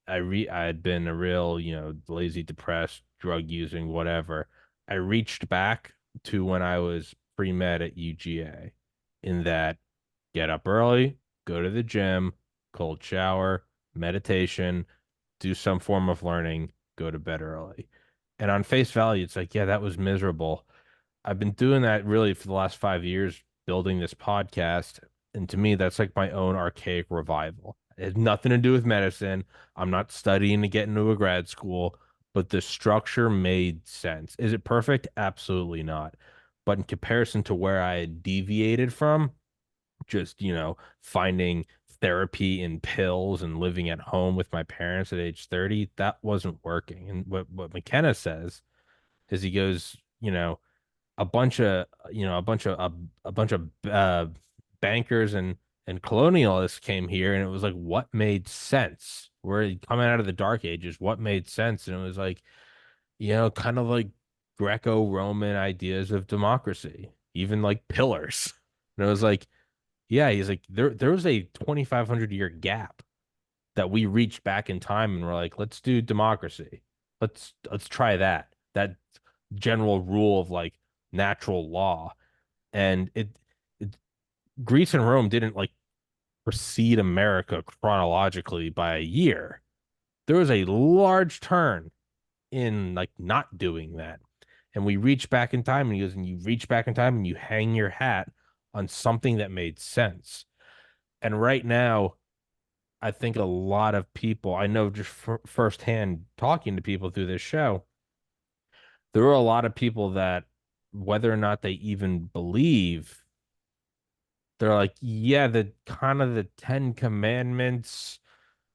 I had been a real, lazy, depressed, drug using, whatever. I reached back to when I was pre-med at UGA, in that get up early, go to the gym, cold shower, meditation, do some form of learning, go to bed early. And on face value, it's like, yeah, that was miserable. I've been doing that really for the last 5 years, building this podcast. And to me, that's like my own archaic revival. It has nothing to do with medicine. I'm not studying to get into a grad school. but the structure made sense. Is it perfect? Absolutely not. But in comparison to where I had deviated from, just, finding therapy in pills and living at home with my parents at age 30, that wasn't working. And what McKenna says is he goes, a bunch of bankers and colonialists came here, and it was like what made sense. We're coming out of the dark ages, what made sense? And it was like, kind of like Greco-Roman ideas of democracy, even like pillars. And it was like, yeah, he's like, there was a 2,500 year gap that we reached back in time and we're like, let's do democracy. Let's try that. That general rule of like natural law. And it Greece and Rome didn't like precede America chronologically by a year. There was a large turn in like not doing that. And we reach back in time, and he goes, and you reach back in time and you hang your hat on something that made sense. And right now, I think a lot of people, I know just firsthand talking to people through this show, there are a lot of people that, whether or not they even believe, they're like, yeah, the kind of the Ten Commandments,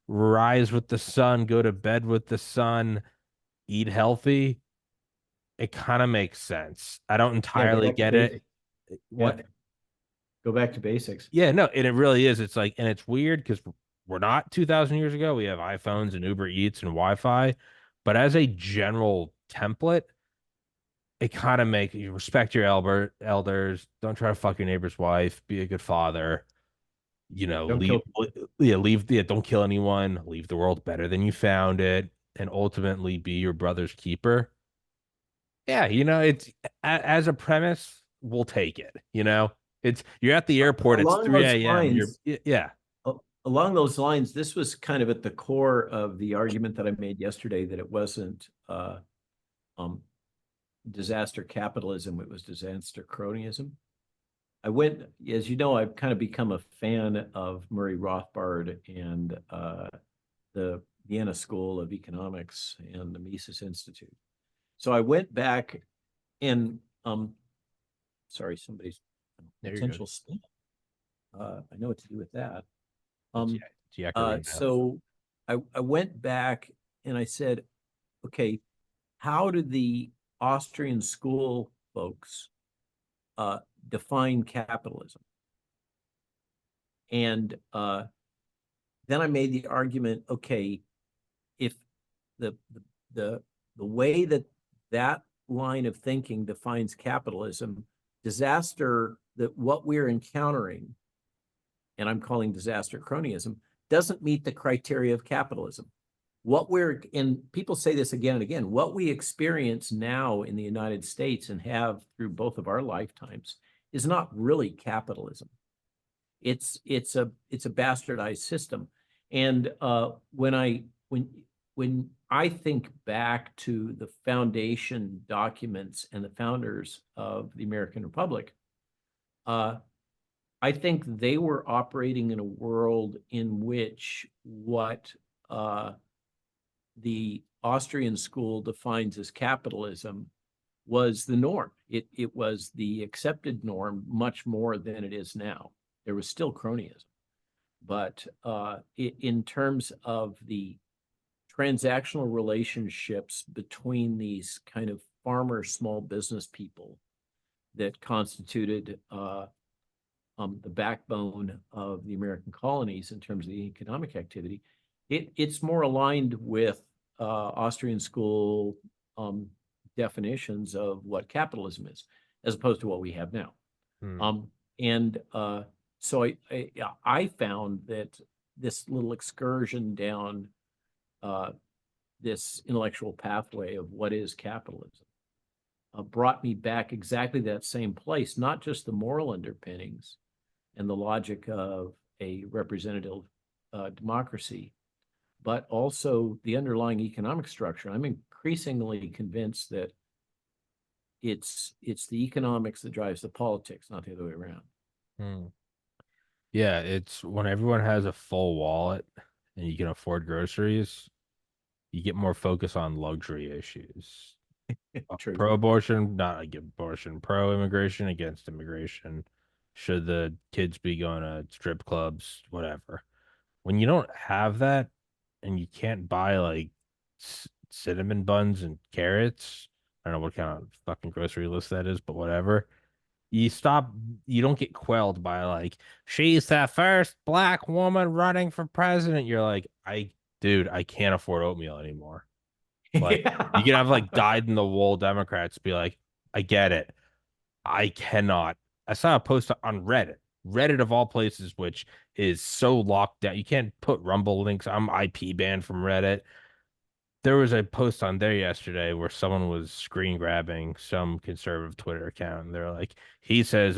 rise with the sun, go to bed with the sun, eat healthy. It kind of makes sense. I don't Yeah, go entirely back to get it. basics. Yeah, What? go back to basics. Yeah, no, and it really is. It's like, and it's weird because we're not 2,000 years ago. We have iPhones and Uber Eats and Wi-Fi, but as a general template, it kind of make you respect your elders. Don't try to fuck your neighbor's wife. Be a good father. Don't Leave. kill. Yeah, leave. Yeah, don't kill anyone. Leave the world better than you found it, and ultimately be your brother's keeper. Yeah, it's as a premise, we'll take it. It's you're at the airport. It's Along those 3 a.m. You're lines, yeah. along those lines, this was kind of at the core of the argument that I made yesterday that it wasn't um, disaster capitalism, it was disaster cronyism. I went, as you know, I've kind of become a fan of Murray Rothbard and the Vienna School of Economics and the Mises Institute. So I went back and, sorry, somebody's There you go. potential spam. I know what to do with that. It's Um, Yakarino. so I went back and I said, okay, how did the Austrian school folks uh, define capitalism? And then I made the argument, okay, if the the the way that that line of thinking defines capitalism, disaster that what we're encountering, and I'm calling disaster cronyism, doesn't meet the criteria of capitalism. What we're, and people say this again and again, what we experience now in the United States and have through both of our lifetimes is not really capitalism. It's a bastardized system. And when I think back to the foundation documents and the founders of the American Republic, uh, I think they were operating in a world in which what the Austrian school defines as capitalism was the norm. It was the accepted norm much more than it is now. There was still cronyism, but in terms of the transactional relationships between these kind of farmer small business people that constituted the backbone of the American colonies in terms of the economic activity, it's more aligned with Austrian school definitions of what capitalism is, as opposed to what we have now. Hmm. And so I found that this little excursion down this intellectual pathway of what is capitalism brought me back exactly that same place, not just the moral underpinnings and the logic of a representative democracy, but also the underlying economic structure. I'm increasingly convinced that it's the economics that drives the politics, not the other way around. Hmm. Yeah, it's when everyone has a full wallet and you can afford groceries, You get more focus on luxury issues. True. Pro-abortion, not against abortion. Pro-immigration, against immigration. Should the kids be going to strip clubs? Whatever. When you don't have that and you can't buy like cinnamon buns and carrots, I don't know what kind of fucking grocery list that is, but whatever. You stop, you don't get quelled by like, she's the first black woman running for president. You're like, dude, I can't afford oatmeal anymore. Like, you Yeah. can have like dyed in the wool Democrats be like, I get it. I cannot. I saw a post on Reddit, Reddit of all places, which is so locked down. You can't put Rumble links. I'm IP banned from Reddit. There was a post on there yesterday where someone was screen grabbing some conservative Twitter account, and they're like, he says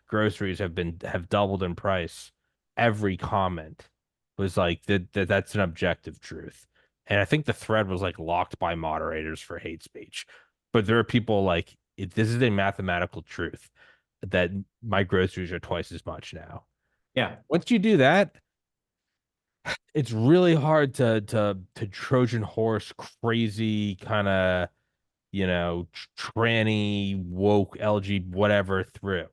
groceries have doubled in price. Every comment was like that's an objective truth. And I think the thread was like locked by moderators for hate speech. But there are people like this is a mathematical truth that my groceries are twice as much now. Yeah. Once you do that, it's really hard to Trojan horse crazy kind of tranny woke LG whatever through.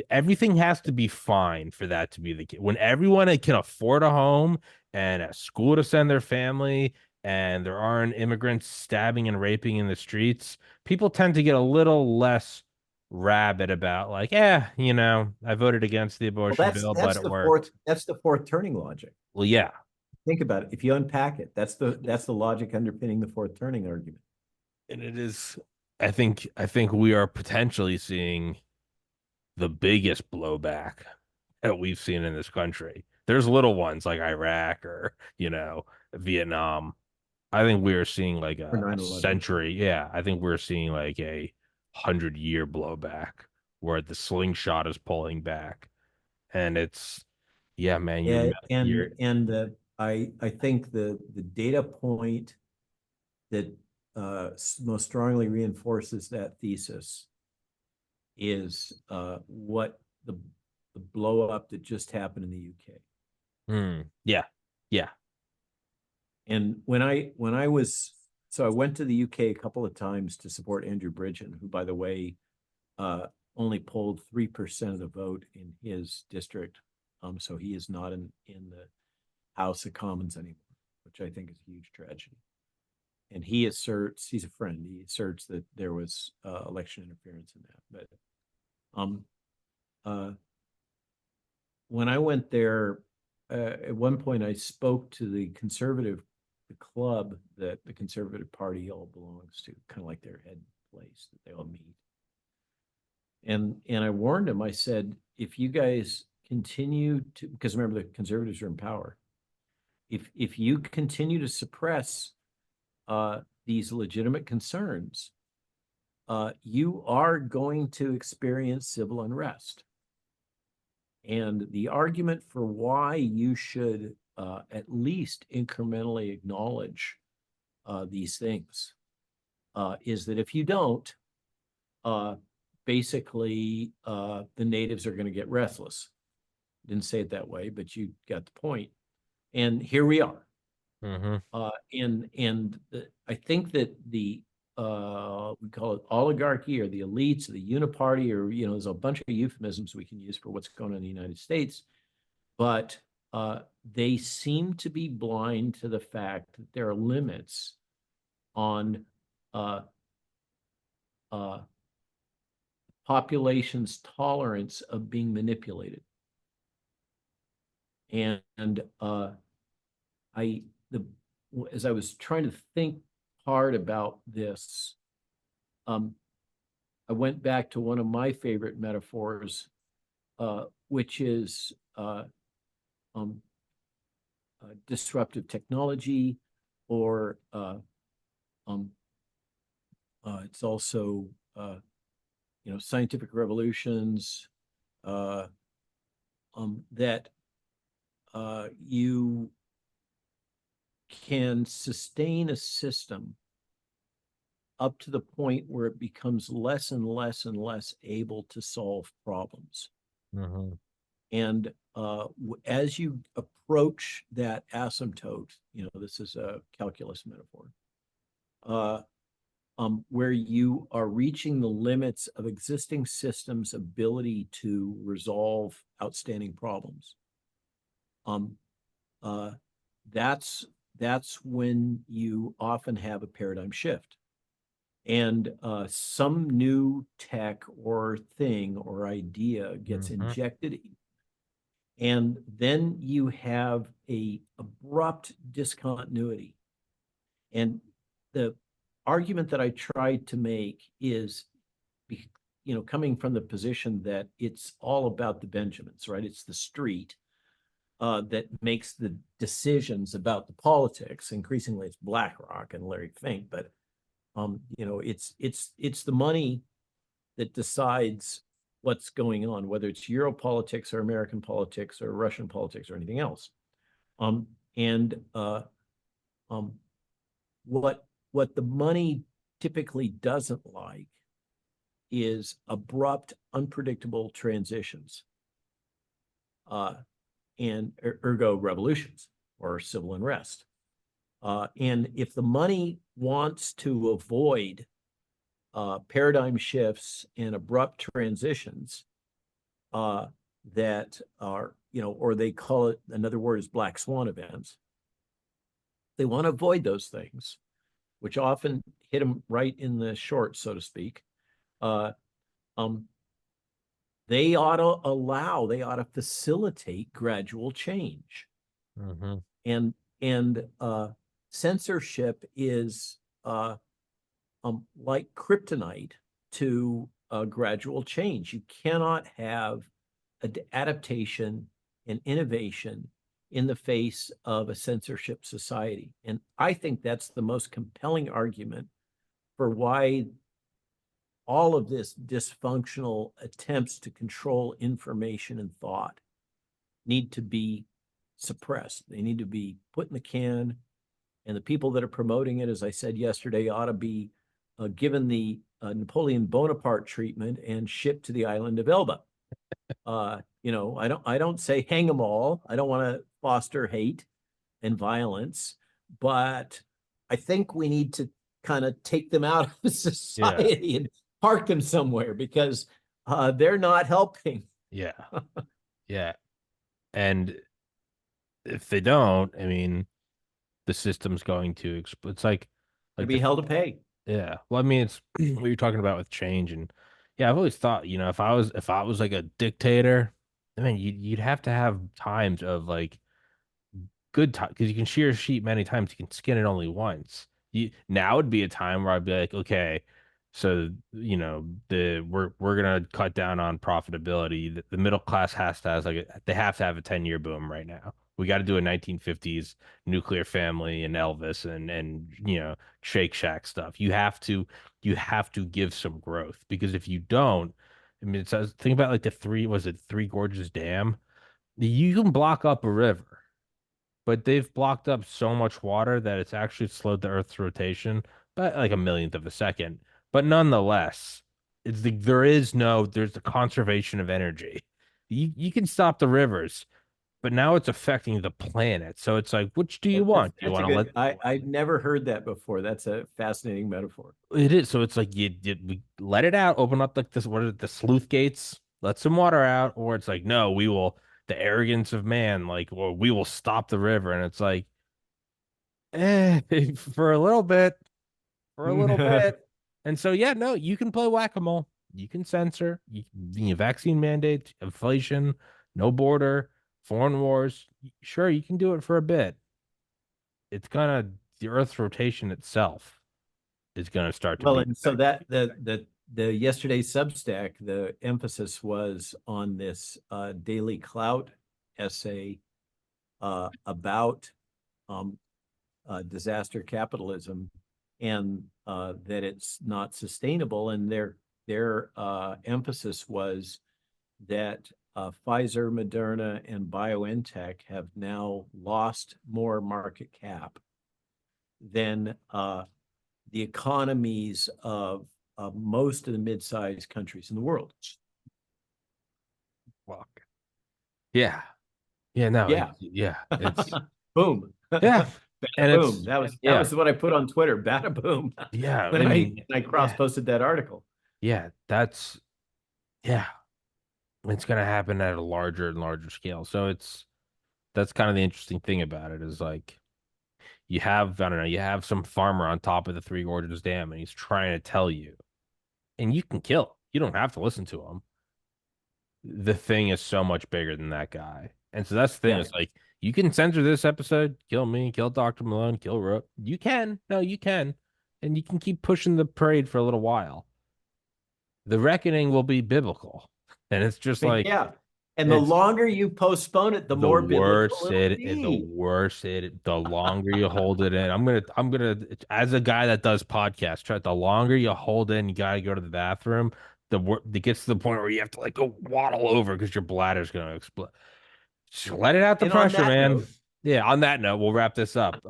Everything has to be fine for that to be the case. When everyone can afford a home and a school to send their family, and there aren't immigrants stabbing and raping in the streets, people tend to get a little less rabid about like, I voted against the Well, abortion bill, but it worked. that's the fourth turning logic. Well, yeah, Think about it. If you unpack it, that's the logic underpinning the fourth turning argument. and it is. I think we are potentially seeing the biggest blowback that we've seen in this country. There's little ones like Iraq or, Vietnam. I think we are seeing like For a 9/11. century. Yeah, I think we're seeing like a 100-year blowback where the slingshot is pulling back. And yeah, man, Yeah, you're I think the data point that most strongly reinforces that thesis is what the blow up that just happened in the UK. yeah, yeah. And when I was so I went to the UK a couple of times to support Andrew Bridgen, who, by the way, uh, only polled 3% of the vote in his district. So he is not in the House of Commons anymore, which I think is a huge tragedy. And he asserts, he's a friend, he asserts that there was election interference in that. But uh, when I went there, at one point I spoke to the club that the Conservative Party all belongs to, kind of like their head place that they all meet. And I warned him, I said, if you guys continue to, because remember the Conservatives are in power, if you continue to suppress these legitimate concerns, you are going to experience civil unrest. And the argument for why you should at least incrementally acknowledge these things is that if you don't, basically the natives are going to get restless. Didn't say it that way, but you got the point. And here we are. Mm-hmm. I think that the we call it oligarchy or the elites or the uniparty, or there's a bunch of euphemisms we can use for what's going on in the United States, but they seem to be blind to the fact that there are limits on uh, uh, population's tolerance of being manipulated. And I the as I was trying to think hard about this, I went back to one of my favorite metaphors, which is disruptive technology, or it's also scientific revolutions, that you can sustain a system up to the point where it becomes less and less and less able to solve problems. Mm-hmm. And as you approach that asymptote, this is a calculus metaphor. uh, where you are reaching the limits of existing systems' ability to resolve outstanding problems. Um, uh, that's that's when you often have a paradigm shift. And some new tech or thing or idea gets Mm-hmm. injected, and then you have a abrupt discontinuity. And the argument that I tried to make is, coming from the position that it's all about the Benjamins, right? It's the street that makes the decisions about the politics. Increasingly, it's BlackRock and Larry Fink, but it's the money that decides what's going on, whether it's Euro politics or American politics or Russian politics or anything else. Um, and um, what the money typically doesn't like is abrupt, unpredictable transitions, and ergo revolutions or civil unrest. And if the money wants to avoid paradigm shifts and abrupt transitions that are, or they call it, another word is black swan events. They want to avoid those things, which often hit them right in the short, so to speak. Uh, um, they ought to facilitate gradual change. Mm-hmm. And censorship is like kryptonite to gradual change. You cannot have adaptation and innovation in the face of a censorship society. And I think that's the most compelling argument for why all of this dysfunctional attempts to control information and thought need to be suppressed. They need to be put in the can. And the people that are promoting it, as I said yesterday, ought to be given the Napoleon Bonaparte treatment and shipped to the island of Elba. I don't say hang them all. I don't want to foster hate and violence, but I think we need to kind of take them out of Yeah. society and park them somewhere because they're not helping. Yeah. Yeah. And if they don't, I mean, the system's going to it's To like be the held to pay. yeah. Well, I mean, it's what you're talking about with change, and yeah, I've always thought, if I was like a dictator, I mean, you'd have to have times of like good time because you can shear a sheep many times, you can skin it only once. Now would be a time where I'd be like, okay, so we're gonna cut down on profitability. The middle class has to have they have to have a 10-year boom right now. We got to do a 1950s nuclear family and Elvis and Shake Shack stuff. You have to give some growth because if you don't, I mean, think about like Three Gorges Dam. You can block up a river, but they've blocked up so much water that it's actually slowed the Earth's rotation by like a millionth of a second. But nonetheless, there's the conservation of energy. You can stop the rivers, but now it's affecting the planet. So it's like, which do you That's want? Do you that's a want to good. let I've never heard that before. That's a fascinating metaphor. it is? So it's like we let it out, open up like this, what are the sluice gates, let some water out, or it's like, no, we will the arrogance of man, like, or we will stop the river. And it's like, for a little bit, for a little bit. And so, yeah, no, you can play whack-a-mole. You can censor, vaccine mandate, inflation, no border, foreign wars. Sure, you can do it for a bit. It's gonna, the Earth's rotation itself is gonna start to Well, be and so that the yesterday's Substack, the emphasis was on this Daily Clout essay about um, disaster capitalism and that it's not sustainable. And their emphasis was that Pfizer, Moderna, and BioNTech have now lost more market cap than the economies of most of the mid-sized countries in the world. fuck. Yeah. Yeah, no, Yeah. yeah, it's Boom. yeah. And Bada boom. it's That yeah, was what I put on Twitter. Bada boom. yeah. When I mean, I yeah, cross-posted that article. yeah. Yeah. It's gonna happen at a larger and larger scale. So that's kind of the interesting thing about it is like you have, I don't know, you have some farmer on top of the Three Gorges Dam and he's trying to tell you, and you can kill. You don't have to listen to him. The thing is so much bigger than that guy. And so that's the thing. Yeah. It's like you can censor this episode, kill me, kill Dr. Malone, kill Rook. You can. No, you can. And you can keep pushing the parade for a little while. The reckoning will be biblical. And it's just like Yeah. And the it's longer you postpone it, the more biblical it'll the be. worse it, the longer you hold it in. I'm gonna, as a guy that does podcasts, try the longer you hold it in, you gotta go to the bathroom. It gets to the point where you have to like go waddle over because your bladder's gonna explode. Just let it out the And on pressure, that man. note, Yeah. On that note, we'll wrap this up.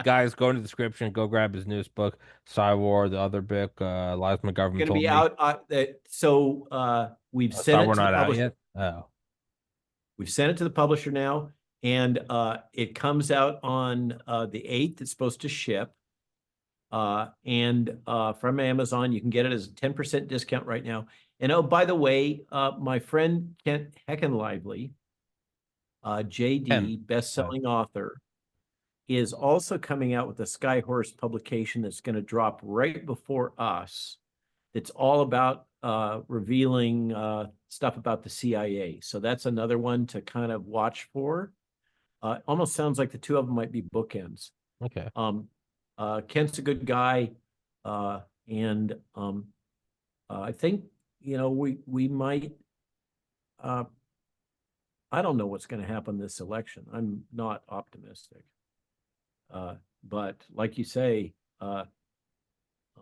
Guys, go in the description. Go grab his newest book, War, the other book. Lies My Government going to Told be Me. out. We've sent it War to the not out publisher. yet. Oh, We've sent it to the publisher now, and it comes out on the 8th. It's supposed to ship. And from Amazon, you can get it as a 10% discount right now. And oh, by the way, my friend Kent Heckenlively, Ken. JD, best-selling author, is also coming out with a Skyhorse publication that's going to drop right before us. It's all about revealing stuff about the CIA. So that's another one to kind of watch for. Almost sounds like the two of them might be bookends. Okay. Kent's a good guy, and I think we might. I don't know what's going to happen this election. I'm not optimistic, but like you say,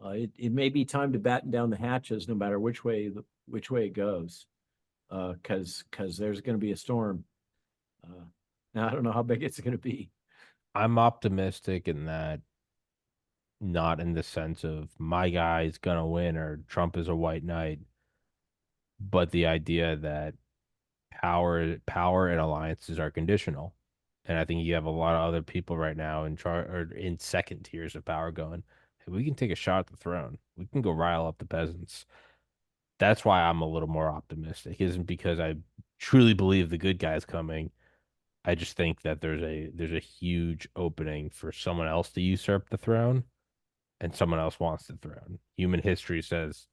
it may be time to batten down the hatches, no matter which way it goes, because there's going to be a storm. Now I don't know how big it's going to be. I'm optimistic in that, not in the sense of my guy's gonna win or Trump is a white knight, but the idea that power and alliances are conditional. And I think you have a lot of other people right now in char or in second tiers of power going, hey, we can take a shot at the throne. We can go rile up the peasants. That's why I'm a little more optimistic. Isn't because I truly believe the good guy's coming. I just think that there's a huge opening for someone else to usurp the throne, and someone else wants the throne. Human history says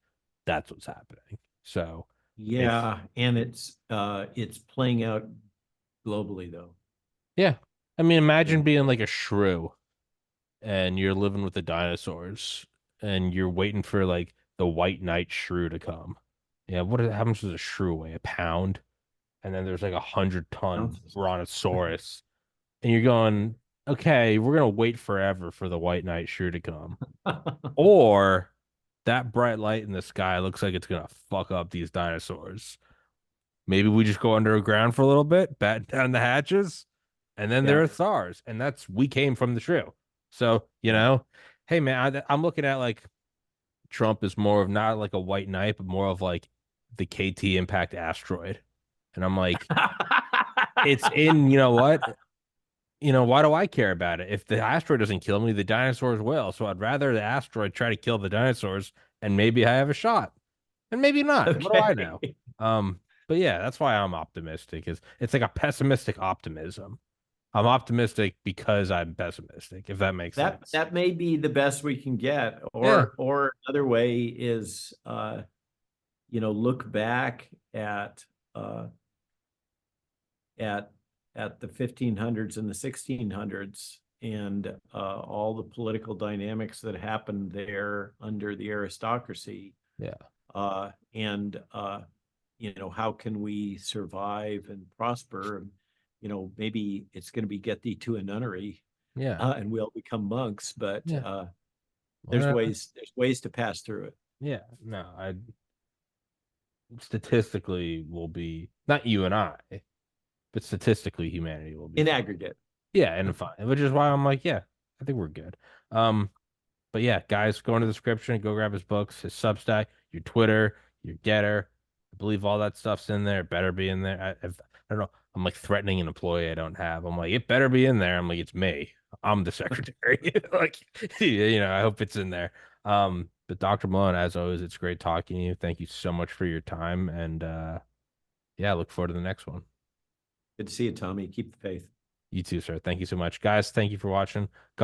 that's what's happening. So it's Yeah, and it's playing out globally though. yeah. I mean, imagine And being like a shrew and you're living with the dinosaurs and you're waiting for like the white knight shrew to come. Yeah, how much does a shrew weigh? A pound? And then there's like 100-ton ounces. brontosaurus. And you're going, okay, we're gonna wait forever for the white knight shrew to come. Or that bright light in the sky looks like it's gonna fuck up these dinosaurs. Maybe we just go underground for a little bit, batten down the hatches, and then there Yeah, are stars. And we came from the shrew. So, yeah. hey man, I'm looking at like Trump is more of not like a white knight, but more of like the KT impact asteroid. And I'm like, it's in, you know what? Why do I care about it? If the asteroid doesn't kill me, the dinosaurs will. So I'd rather the asteroid try to kill the dinosaurs and maybe I have a shot. And maybe not. What do I know? Okay. But yeah, that's why I'm optimistic. It's like a pessimistic optimism. I'm optimistic because I'm pessimistic, if that makes sense. That may be the best we can get, Yeah. or another way is look back uh at the 1500s and the 1600s and all the political dynamics that happened there under the aristocracy, Yeah. and how can we survive and prosper? And maybe it's going to be get thee to a nunnery, Yeah. and we'll become monks, but Yeah. there's Well, ways to pass through it. yeah. No, I statistically will be not you and I, but statistically humanity will be In fine. aggregate. Yeah, and fine. Which is why I'm like, yeah, I think we're good. Um, but yeah, guys, go in the description, go grab his books, his Substack, your Twitter, your Getter. I believe all that stuff's in there. It better be in there. I don't know. I'm like threatening an employee I don't have. I'm like, it better be in there. I'm like, it's me. I'm the secretary. Like, I hope it's in there. But Dr. Malone, as always, it's great talking to you. Thank you so much for your time. And yeah, I look forward to the next one. Good to see you, Tommy. Keep the faith. You too, sir. Thank you so much. Guys, thank you for watching.